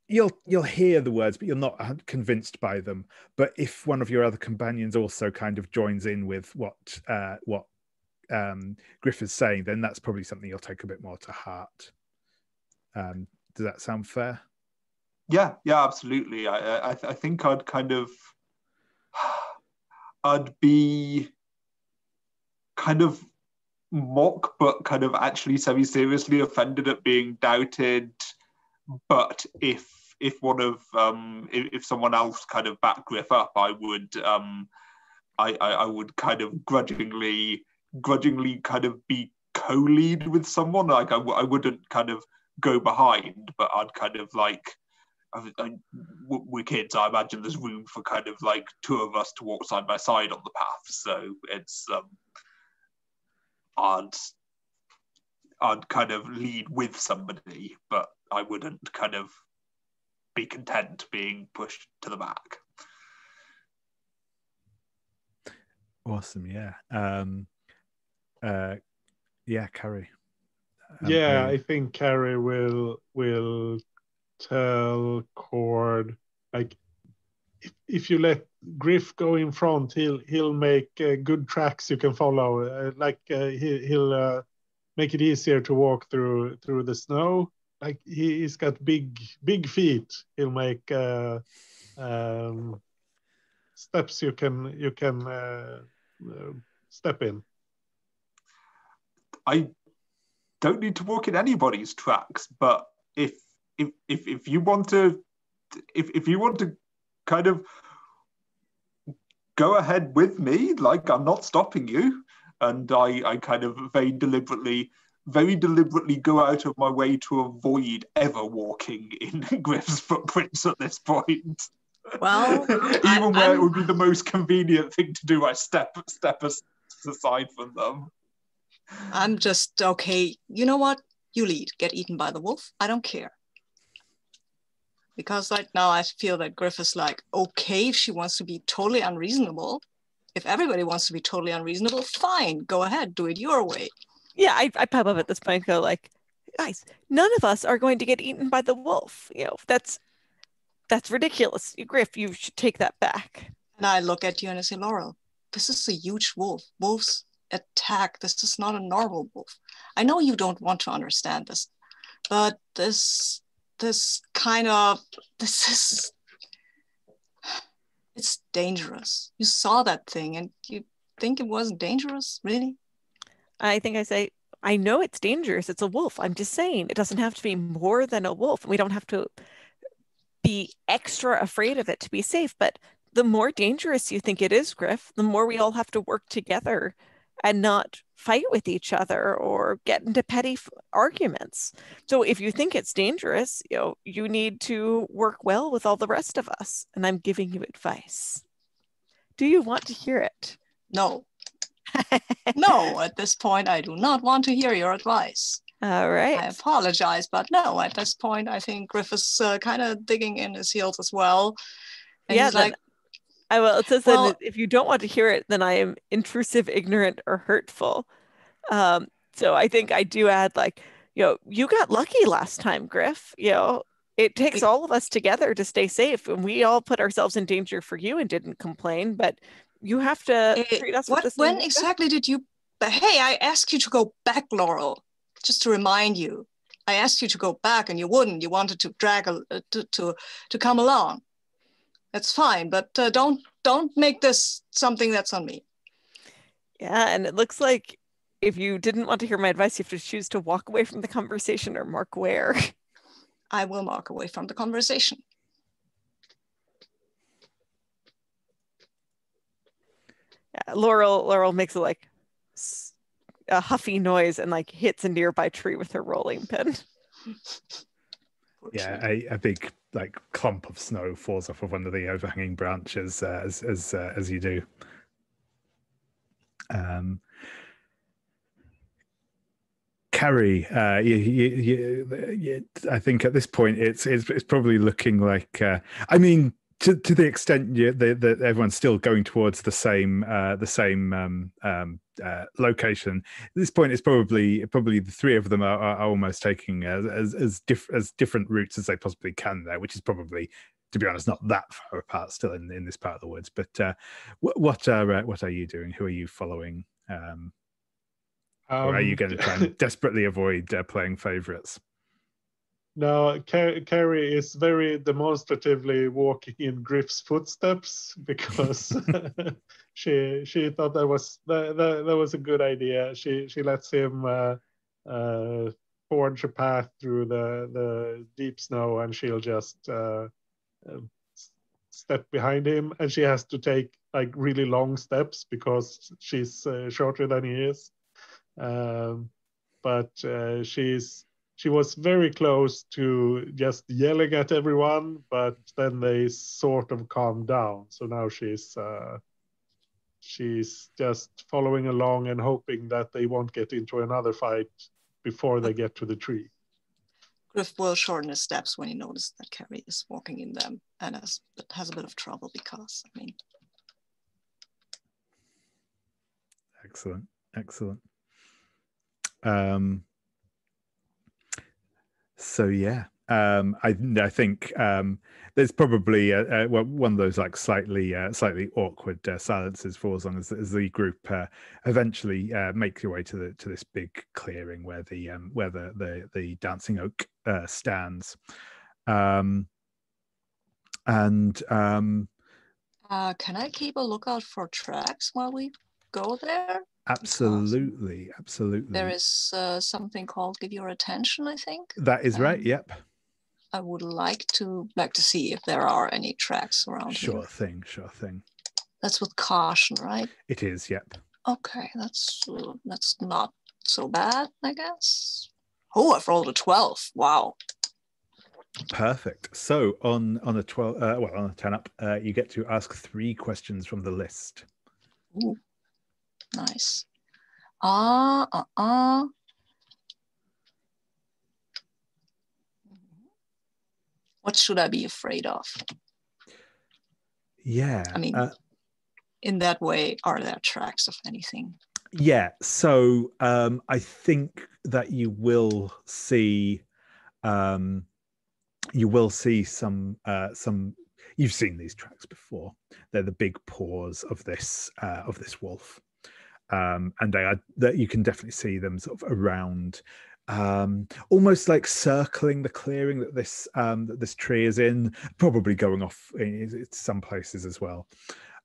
you'll hear the words, but you're not convinced by them. But if one of your other companions also kind of joins in with what Gryf is saying, then that's probably something you'll take a bit more to heart. Does that sound fair? Yeah, absolutely. I think I'd be kind of mock, but kind of actually semi-seriously offended at being doubted. But if someone else kind of backed Gryf up, I would kind of grudgingly kind of be co-lead with someone. Like I wouldn't kind of go behind, but I'd kind of like, we're kids. I imagine there's room for kind of like two of us to walk side by side on the path. So it's I'd kind of lead with somebody, but I wouldn't kind of be content being pushed to the back. Awesome, yeah. Cari. I think Cari will tell Cord, like, if you let Gryf go in front, he'll make good tracks you can follow. He'll make it easier to walk through the snow. Like he's got big feet. He'll make steps you can step in. I don't need to walk in anybody's tracks, but if you want to kind of go ahead with me, like I'm not stopping you, and I kind of very deliberately go out of my way to avoid ever walking in Gryf's footprints at this point. Well, even where it would be the most convenient thing to do, I step aside from them. I'm just okay. You know what? You lead. Get eaten by the wolf. I don't care. Because right now I feel that Gryf is like, okay, if she wants to be totally unreasonable, if everybody wants to be totally unreasonable, fine, go ahead, do it your way. Yeah, I pop up at this point and go like, guys, none of us are going to get eaten by the wolf. You know, that's ridiculous. Gryf, you should take that back. And I look at you and I say, Laurel, this is a huge wolf. Wolves attack. This is not a normal wolf. I know you don't want to understand this, but this is it's dangerous. You saw that thing and you think it wasn't dangerous, really? I think I say, I know it's dangerous. It's a wolf. I'm just saying it doesn't have to be more than a wolf. We don't have to be extra afraid of it to be safe. But the more dangerous you think it is, Gryf, the more we all have to work together and not fight with each other or get into petty arguments. So if you think it's dangerous, you need to work well with all the rest of us. And I'm giving you advice. Do you want to hear it? No. No, at this point, I do not want to hear your advice. All right. I apologize, but no, at this point, I think Gryf is kind of digging in his heels as well. And yeah, he's like, it says then if you don't want to hear it, then I am intrusive, ignorant, or hurtful. So I think I do add like, you got lucky last time, Gryf. It takes all of us together to stay safe, and we all put ourselves in danger for you and didn't complain, but you have to treat us with the same when exactly did you, hey, I asked you to go back, Laurel, just to remind you. I asked you to go back and you wouldn't. You wanted to drag to come along. That's fine, but don't make this something that's on me. Yeah, and it looks like if you didn't want to hear my advice, you have to choose to walk away from the conversation or mark where. I will mark away from the conversation. Yeah, Laurel makes a huffy noise and like hits a nearby tree with her rolling pin. Yeah, a big like clump of snow falls off of one of the overhanging branches as you do. Cari, I think at this point it's probably looking like. I mean, to the extent that everyone's still going towards the same location. At this point, it's probably the three of them are almost taking as different routes as they possibly can there, which is probably, to be honest, not that far apart still in this part of the woods. But what are you doing? Who are you following? Or are you going to try and desperately avoid playing favorites? No, Cari is very demonstratively walking in Gryf's footsteps because she thought that was a good idea. She lets him forge a path through the deep snow, and she'll just step behind him, and she has to take like really long steps because she's shorter than he is. But she was very close to just yelling at everyone, but then they sort of calmed down. So now she's just following along and hoping that they won't get into another fight before they get to the tree. Gryf will shorten his steps when he notices that Cari is walking in them and has a bit of trouble because, I mean. Excellent. So yeah, I think there's probably one of those like slightly awkward silences for as long as the group eventually make your way to this big clearing where the dancing oak stands, can I keep a lookout for tracks while we go there? Absolutely. There is something called Give Your Attention, I think. That is right. Yep. I would like to see if there are any tracks around here. Sure thing. That's with caution, right? It is. Yep. Okay, that's not so bad, I guess. Oh, I've rolled a 12. Wow. Perfect. So on a 12, on a 10 up, you get to ask 3 questions from the list. Ooh. Nice. What should I be afraid of? Yeah. I mean, in that way, are there tracks of anything? Yeah. So I think that you will see some. You've seen these tracks before. They're the big paws of this wolf. And that you can definitely see them sort of around, almost like circling the clearing that this tree is in, probably going off in some places as well.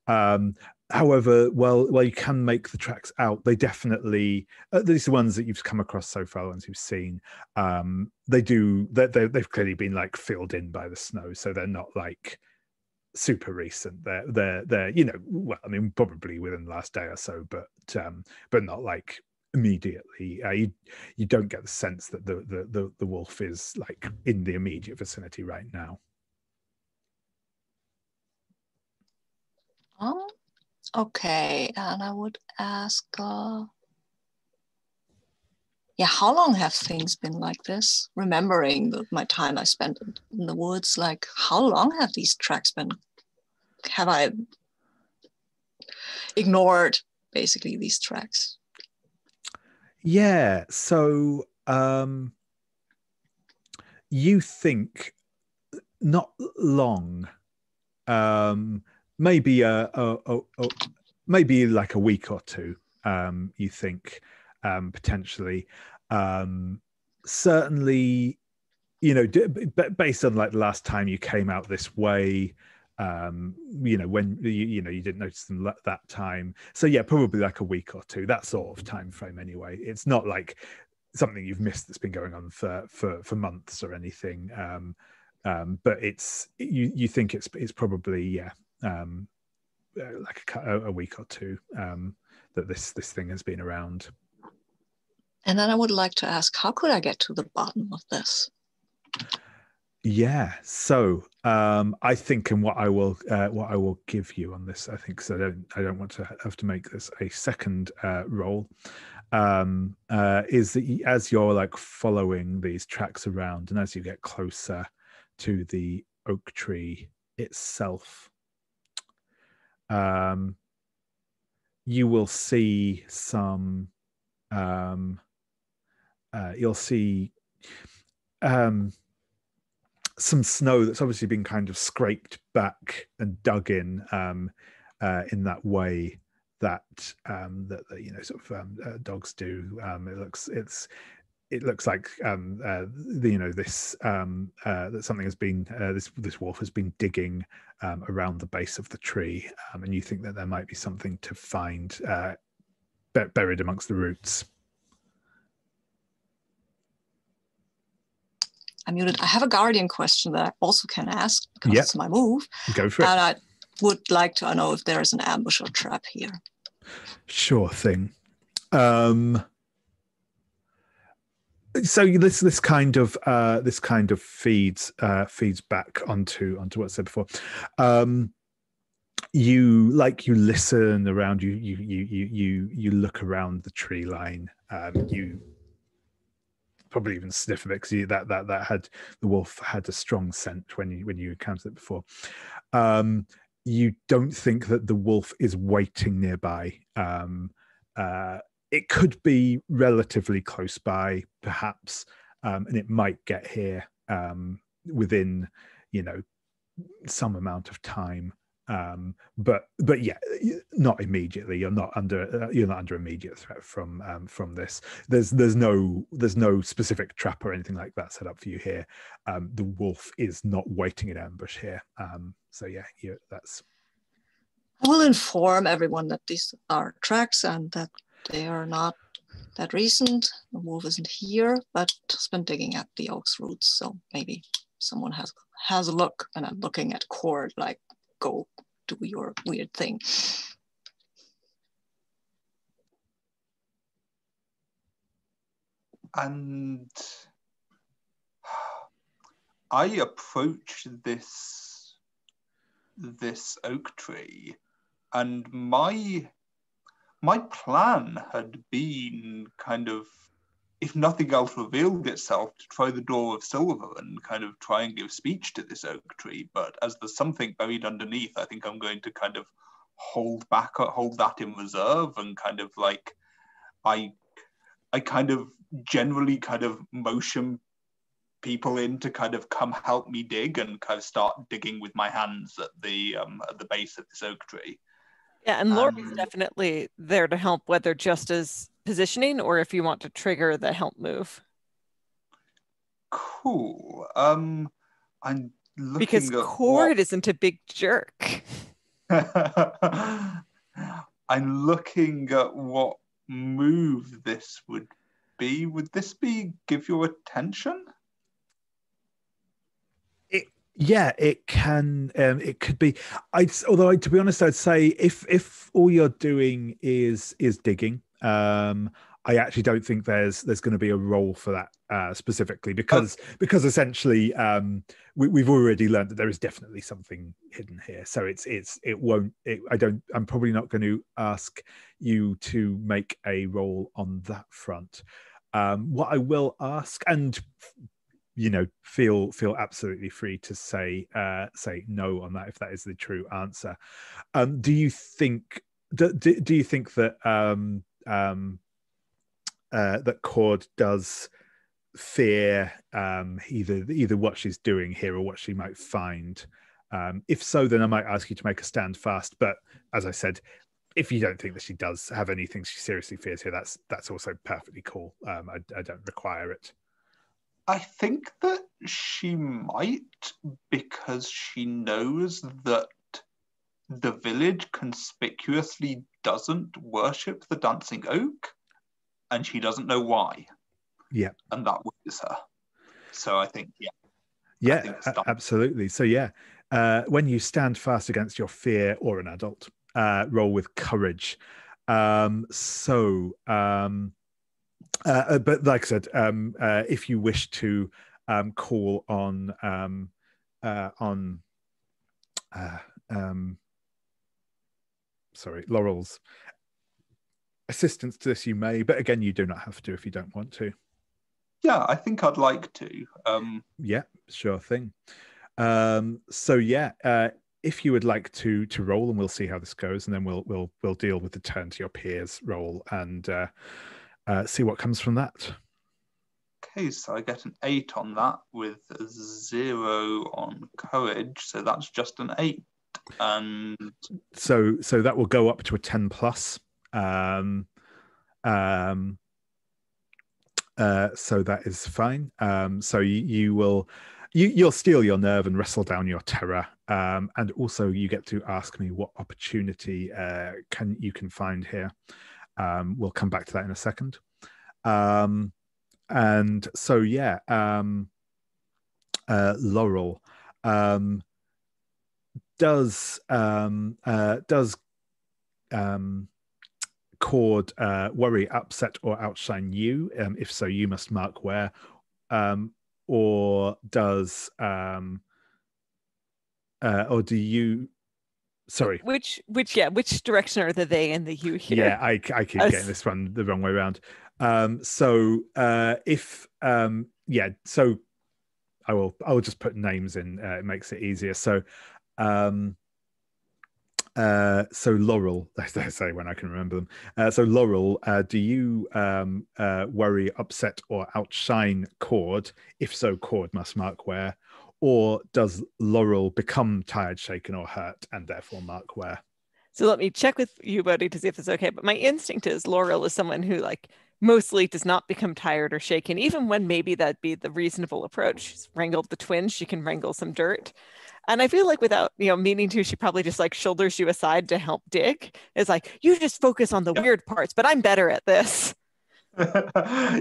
However, while you can make the tracks out, they definitely, at least the ones that you've come across so far, the ones you've seen, they've clearly been like filled in by the snow, so they're not like super recent. They're well, I mean, probably within the last day or so, but not like immediately. You don't get the sense that the wolf is like in the immediate vicinity right now. Okay, and I would ask, how long have things been like this? Remembering my time I spent in the woods, like how long have these tracks been? Have I ignored basically these tracks? Yeah, so you think not long, maybe maybe like a week or two. You think potentially, certainly, based on like the last time you came out this way. When you didn't notice them that time, so yeah, probably like a week or two, that sort of time frame anyway. It's not like something you've missed that's been going on for months or anything, but it's you think it's probably like a week or two that this thing has been around. And then I would like to ask, how could I get to the bottom of this? Yeah, so I think, and what I will give you on this, I think, so I don't want to have to make this a second roll, is that as you're like following these tracks around, and as you get closer to the oak tree, itself, you will see some. You'll see some snow that's obviously been kind of scraped back and dug in that way that sort of dogs do. It looks like that something has been this wolf has been digging around the base of the tree, and you think that there might be something to find buried amongst the roots. I'm muted. I have a guardian question that I also can ask because it's my move. Go for it. And I would like to know if there is an ambush or trap here. Sure thing. So this kind of feeds back onto what I said before. You listen around. You look around the tree line. You probably even sniff of it because the wolf had a strong scent when you encountered it before. You don't think that the wolf is waiting nearby. It could be relatively close by, perhaps, and it might get here within, some amount of time. But yeah, not immediately. You're not under immediate threat from this. There's no specific trap or anything like that set up for you here. The wolf is not waiting in ambush here. So yeah, that's. I will inform everyone that these are tracks and that they are not that recent. The wolf isn't here, but has been digging at the oak's roots. So maybe someone has a look, and I'm looking at Cord like, go do your weird thing. And I approach this oak tree, and my plan had been kind of, if nothing else revealed itself, to try the door of silver and kind of try and give speech to this oak tree. But as there's something buried underneath, I think I'm going to kind of hold that in reserve, and kind of like, I kind of generally kind of motion people in to kind of come help me dig, and kind of start digging with my hands at the base of this oak tree. Yeah, and Laurel's definitely there to help, whether just as positioning or if you want to trigger the help move. Cool. I'm looking because at Cord isn't a big jerk. I'm looking at what move this would be. Would this be give your attention? It can. It could be. Although to be honest, I'd say if all you're doing is digging, I actually don't think there's going to be a role for that specifically because essentially we've already learned that there is definitely something hidden here. So I'm probably not going to ask you to make a roll on that front. What I will ask, and feel absolutely free to say no on that if that is the true answer. Do you think that that Cord does fear either what she's doing here or what she might find? If so, then I might ask you to make a stand fast. But as I said, if you don't think that she does have anything she seriously fears here, that's also perfectly cool. I don't require it. I think that she might, because she knows that the village conspicuously doesn't worship the dancing oak, and she doesn't know why. Yeah. And that worries her. So I think, absolutely. So when you stand fast against your fear or an adult, roll with courage. But like I said, if you wish to call on Laurel's assistance to this, you may, but again, you do not have to if you don't want to. Yeah, I think I'd like to. Yeah, sure thing. So yeah, if you would like to roll, and we'll see how this goes, and then we'll deal with the turn to your peers roll and see what comes from that. Okay, so I get an 8 on that with a 0 on courage, so that's just an 8. And so that will go up to a 10 plus. So that is fine. So you'll steal your nerve and wrestle down your terror, and also you get to ask me what opportunity you can find here. We'll come back to that in a second. And so yeah, Laurel, does Cord worry, upset, or outshine you? If so, you must mark where. Or does or do you? Sorry. Which direction are the they and the you here? Yeah, I keep getting this one the wrong way around. So I will just put names in. It makes it easier. So Laurel, I say when I can remember them. So Laurel, do you worry, upset, or outshine Cord? If so, Cord must mark where. Or does Laurel become tired, shaken, or hurt, and therefore mark where? So let me check with you, Bodhi, to see if it's okay. But my instinct is Laurel is someone who mostly does not become tired or shaken, even when maybe that'd be the reasonable approach. She's wrangled the twins, she can wrangle some dirt. And I feel like without, meaning to, she probably just shoulders you aside to help dig. It's you just focus on the weird parts, but I'm better at this.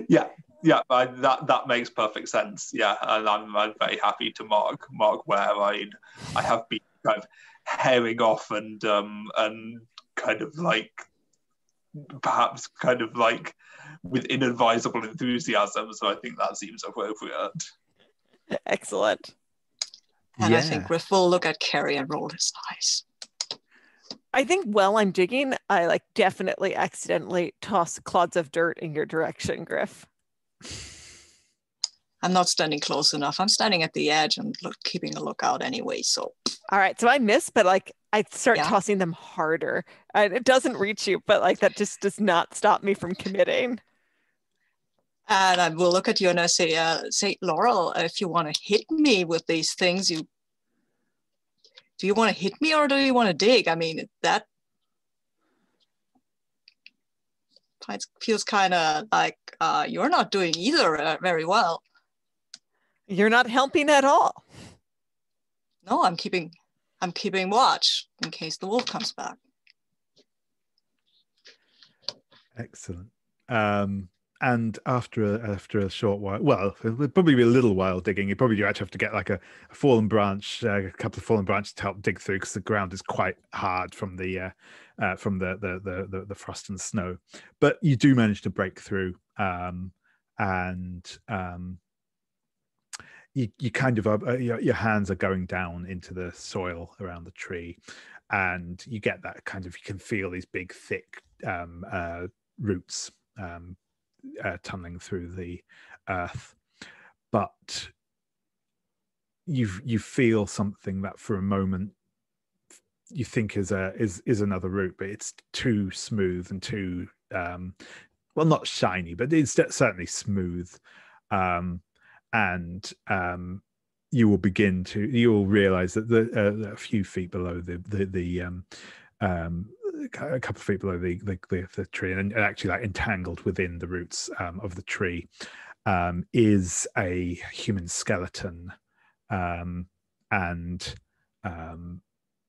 yeah, that makes perfect sense. Yeah, and I'm very happy to mark where I have been kind of herring off and kind of perhaps kind of with inadvisable enthusiasm. So I think that seems appropriate. Excellent. And I think Gryf will look at Cari and roll his eyes. I think while I'm digging, I definitely accidentally toss clods of dirt in your direction, Gryf. I'm not standing close enough. I'm standing at the edge and keeping a lookout anyway. So all right, so I miss, but I start tossing them harder. It doesn't reach you, but that just does not stop me from committing. And I will look at you and I say, Laurel, if you want to hit me with these things, do you want to hit me or do you want to dig? I mean, that feels kind of you're not doing either very well. You're not helping at all. No, I'm keeping watch in case the wolf comes back. Excellent. And after a short while, well, it'll probably be a little while digging. You probably do actually have to get a fallen branch, a couple of fallen branches to help dig through, because the ground is quite hard from the frost and snow. But you do manage to break through, and you kind of your hands are going down into the soil around the tree, and you get that kind of, you can feel these big thick roots tunneling through the earth, but you feel something that for a moment you think is another route, but it's too smooth and too well, not shiny, but it's certainly smooth, and you will realize that a few feet below a couple of feet below the tree, and actually entangled within the roots of the tree, is a human skeleton, and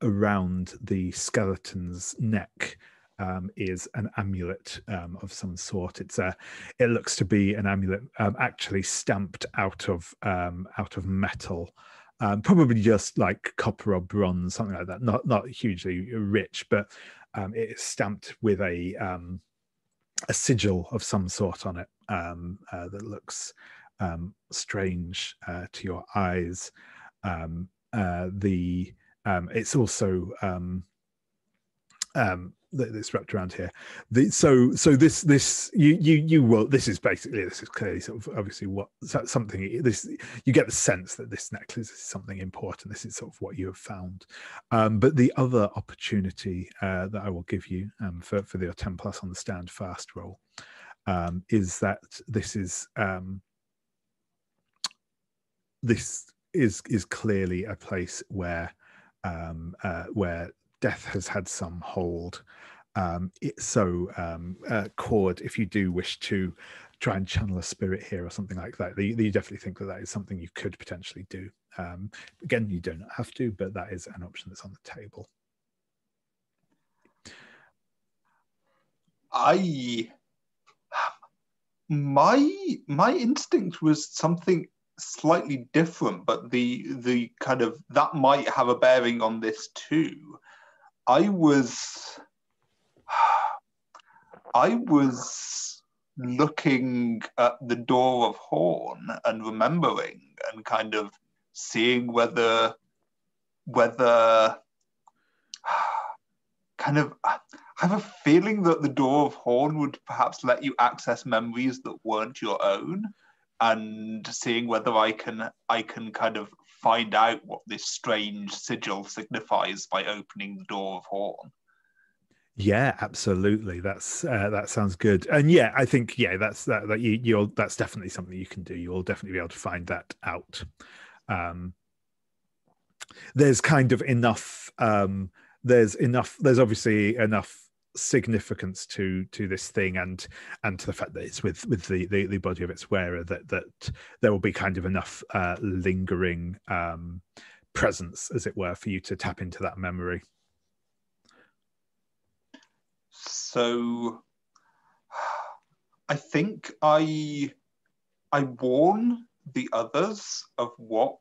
around the skeleton's neck is an amulet of some sort. It looks to be an amulet actually stamped out of metal. Probably just copper or bronze, something like that. Not hugely rich, but it is stamped with a sigil of some sort on it that looks strange to your eyes. It's also that's wrapped around here. So this you will, this is clearly sort of obviously something, this, you get the sense that this necklace is something important. This is sort of what you have found. But the other opportunity that I will give you for the 10+ on the stand fast roll is that this is clearly a place where death has had some hold. Cord, if you do wish to try and channel a spirit here or something like that, you definitely think that is something you could potentially do. Again, you don't have to, but that is an option that's on the table. My instinct was something slightly different, but the kind of, that might have a bearing on this too. I was looking at the Door of Horn and remembering and kind of seeing whether kind of, I have a feeling that the Door of Horn would perhaps let you access memories that weren't your own, and seeing whether I can kind of find out what this strange sigil signifies by opening the Door of Horn. Yeah, absolutely. That sounds good. And yeah, I think that's definitely something you can do. You'll definitely be able to find that out. There's kind of enough. There's obviously enough significance to this thing and to the fact that it's with the body of its wearer that there will be kind of enough lingering presence, as it were, for you to tap into that memory. So I think I warn the others of what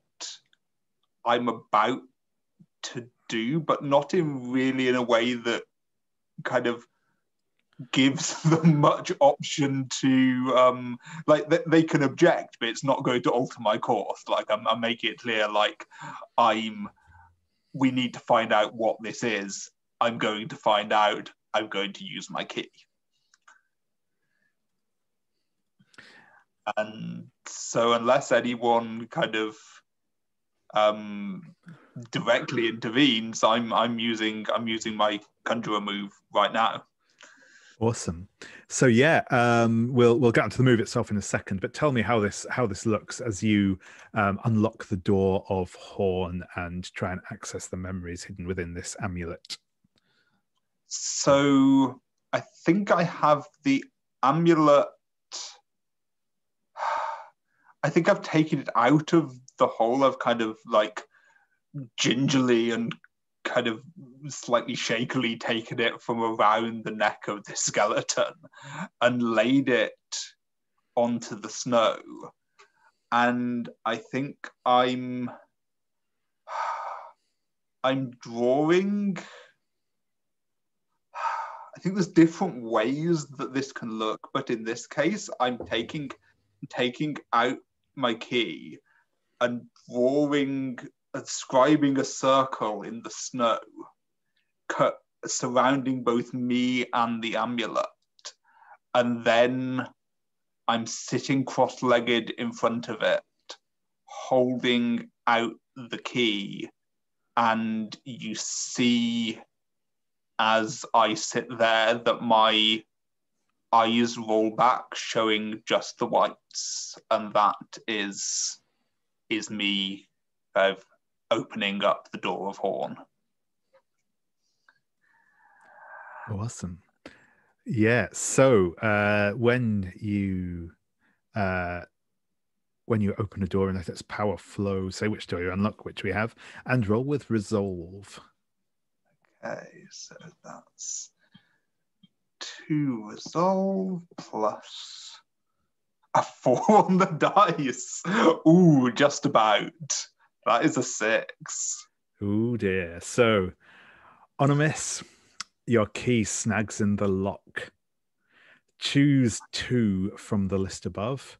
I'm about to do, but not really in a way that kind of gives them much option to they can object, but it's not going to alter my course. Like I'm making it clear, like we need to find out what this is. I'm going to find out. I'm going to use my key. And so unless anyone kind of directly intervenes, I'm using my conjurer move right now. Awesome. So yeah, we'll get onto the move itself in a second, but tell me how this looks as you unlock the Door of Horn and try and access the memories hidden within this amulet. So I think I have the amulet. I think I've taken it out of the hole. I've kind of like gingerly and kind of slightly shakily taken it from around the neck of the skeleton and laid it onto the snow. And I think I'm drawing. I think there's different ways that this can look, but in this case, I'm taking out my key and scribing a circle in the snow, surrounding both me and the amulet. And then I'm sitting cross-legged in front of it, holding out the key, and you see, as I sit there, that my eyes roll back, showing just the whites, and that is me opening up the Door of Horn. Awesome. Yeah. So when you open a door and let its power flow, say which door you unlock, which we have, and roll with resolve. Okay, so that's 2 resolve plus a 4 on the dice. Ooh, just about. That is a 6. Oh dear. So on a miss, your key snags in the lock. Choose 2 from the list above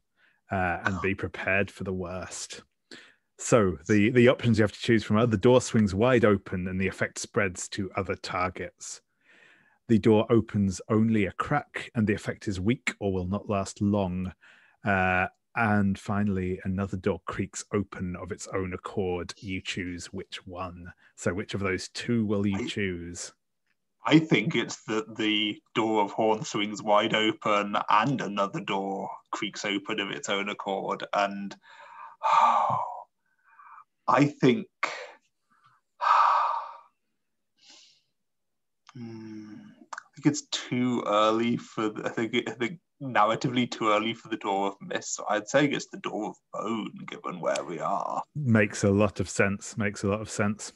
and be prepared for the worst. So the options you have to choose from are: the door swings wide open and the effect spreads to other targets. The door opens only a crack, and the effect is weak or will not last long. And finally, another door creaks open of its own accord. You choose which one. So which of those two will you choose? I think it's that the door of Horn swings wide open and another door creaks open of its own accord. And I think... I think it's too early for... I think narratively too early for the door of Mist. So I'd say it's the door of Bone, given where we are. Makes a lot of sense. Makes a lot of sense.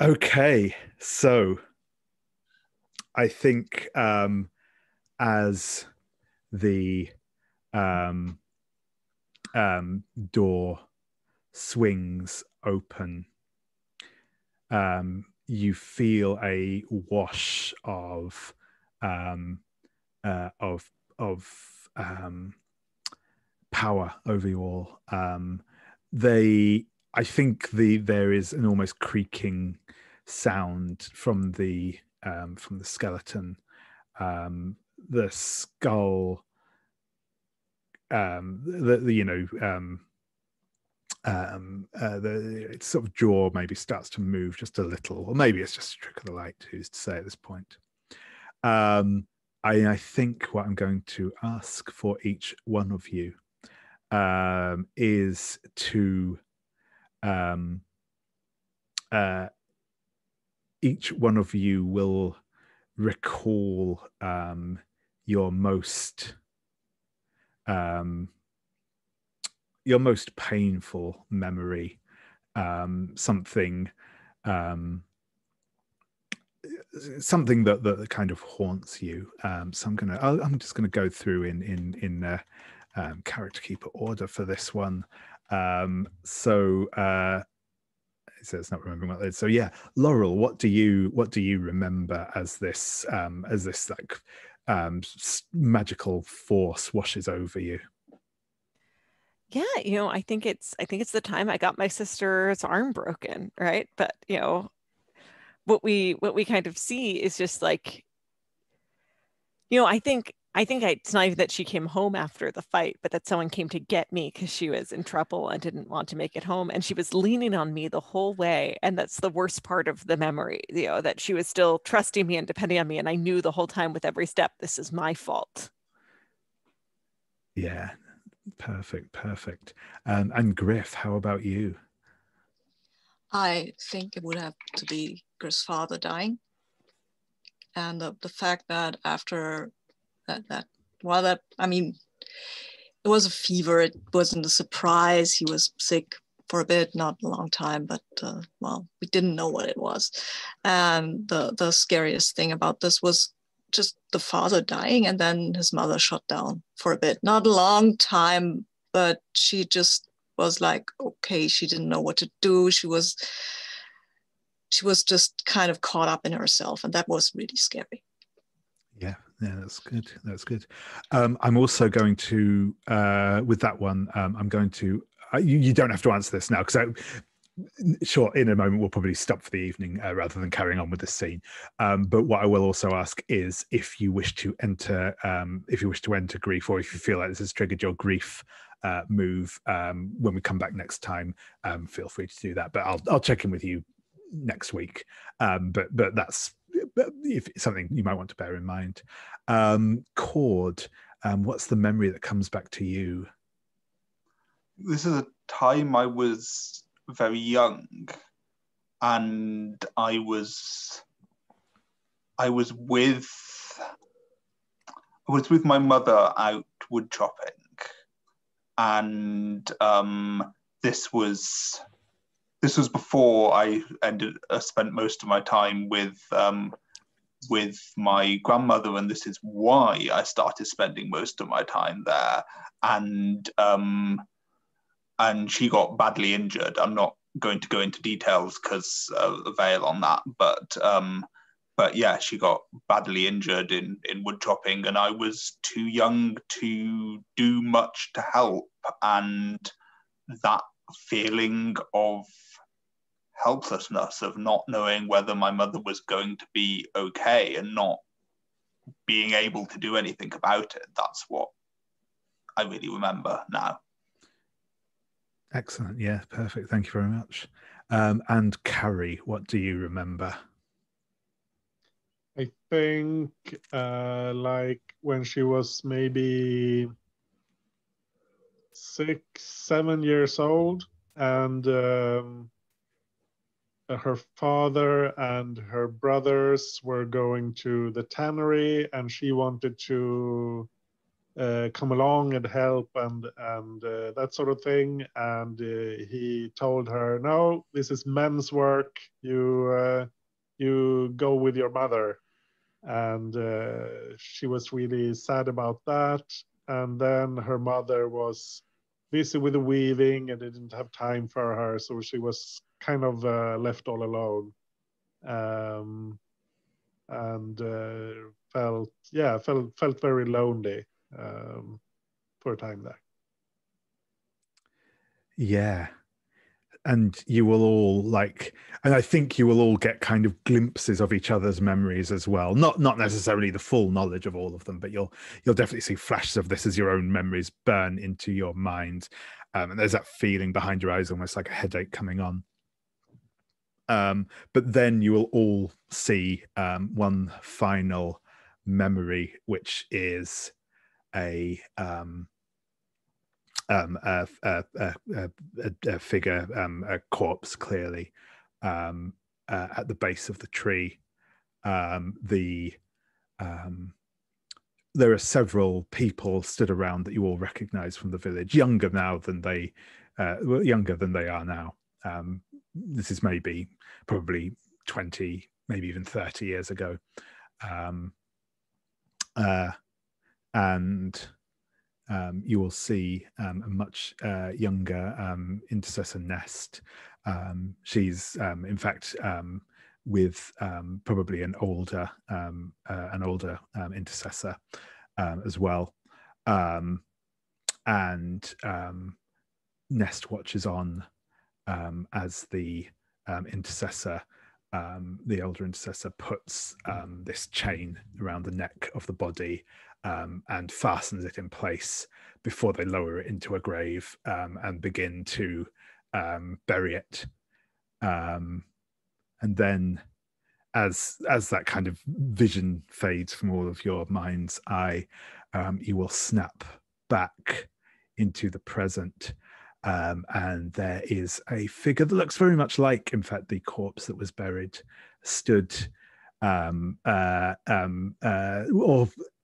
Okay, so I think as the door swings open, you feel a wash of power over you all. I think there is an almost creaking sound from the skeleton. The skull, its sort of jaw maybe starts to move just a little, or maybe it's just a trick of the light, who's to say at this point. I think what I'm going to ask for each one of you is to each one of you will recall your most painful memory, something that kind of haunts you. So I'm just gonna go through in character keeper order for this one. So it's not remembering what it is. So yeah, Laurel, what do you remember as this like magical force washes over you? Yeah, I think it's the time I got my sister's arm broken, right? But what we kind of see is just like, I think it's not even that she came home after the fight, but that someone came to get me because she was in trouble and didn't want to make it home, and she was leaning on me the whole way. And that's the worst part of the memory, that she was still trusting me and depending on me, and I knew the whole time with every step, this is my fault. Yeah, perfect. And Gryf, how about you? I think it would have to be Gryf's father dying, and the fact that after that I mean, it was a fever. It wasn't a surprise. He was sick for a bit, not a long time, but we didn't know what it was. And the scariest thing about this was just the father dying, and then his mother shut down for a bit. Not a long time, but she just was like, okay, she didn't know what to do. She was just kind of caught up in herself, and that was really scary. Yeah, that's good. I'm also going to with that one, I'm going to you don't have to answer this now, because sure, in a moment we'll probably stop for the evening rather than carrying on with this scene, but what I will also ask is if you wish to enter grief, or if you feel like this has triggered your grief move when we come back next time, feel free to do that, but I'll check in with you next week, but that's if it's something you might want to bear in mind. Cord, what's the memory that comes back to you? This is a time I was very young, and I was with my mother out wood chopping, and this was before I spent most of my time with my grandmother, and this is why I started spending most of my time there. And she got badly injured. I'm not going to go into details because of the veil on that, but yeah, she got badly injured in wood chopping, and I was too young to do much to help. And that feeling of helplessness of not knowing whether my mother was going to be okay and not being able to do anything about it. That's what I really remember now. Excellent. Yeah, perfect. Thank you very much. And Cari, what do you remember? I think like when she was maybe 6, 7 years old, and her father and her brothers were going to the tannery, and she wanted to come along and help and that sort of thing. And he told her, "No, this is men's work. You go with your mother." And she was really sad about that. And then her mother was busy with the weaving and didn't have time for her, so she was kind of left all alone, and felt very lonely for a time there. Yeah. And you will all and I think you will all get kind of glimpses of each other's memories as well. Not necessarily the full knowledge of all of them, but you'll definitely see flashes of this as your own memories burn into your mind. And there's that feeling behind your eyes, almost like a headache coming on. But then you will all see one final memory, which is a figure, a corpse, clearly, at the base of the tree. There are several people stood around that you all recognize from the village, younger than they are now. This is probably 20, maybe even 30 years ago. And you will see a much younger Intercessor Nest. She's in fact with probably an older intercessor as well, and Nest watches on as the intercessor, the older intercessor, puts this chain around the neck of the body and fastens it in place before they lower it into a grave and begin to bury it. And then as that kind of vision fades from all of your mind's eye, you will snap back into the present. And there is a figure that looks very much like, in fact, the corpse that was buried, stood or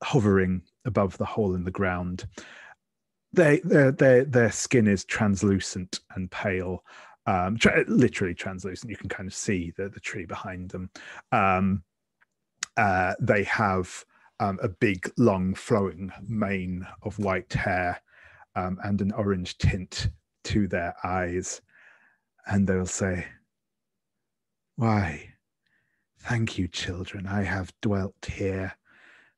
hovering above the hole in the ground. Their skin is translucent and pale, literally translucent. You can kind of see the tree behind them. They have a big, long, flowing mane of white hair and an orange tint to their eyes, and they'll say, "Why, thank you, children. I have dwelt here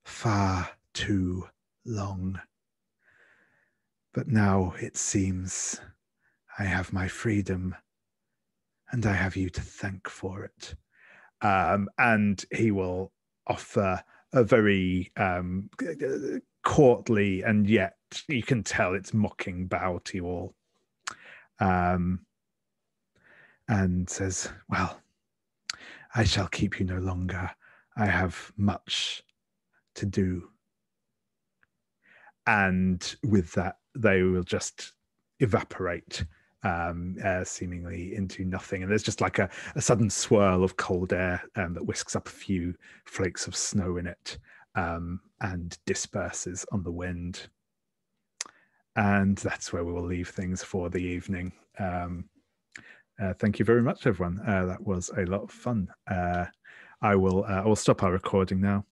far too long. But now it seems I have my freedom, and I have you to thank for it." And he will offer a very courtly, and yet you can tell it's mocking bow to you all. And says, "Well, I shall keep you no longer. I have much to do." And with that, they will just evaporate, seemingly into nothing. And there's just like a sudden swirl of cold air that whisks up a few flakes of snow in it and disperses on the wind. And that's where we will leave things for the evening. Thank you very much, everyone. That was a lot of fun. I will stop our recording now.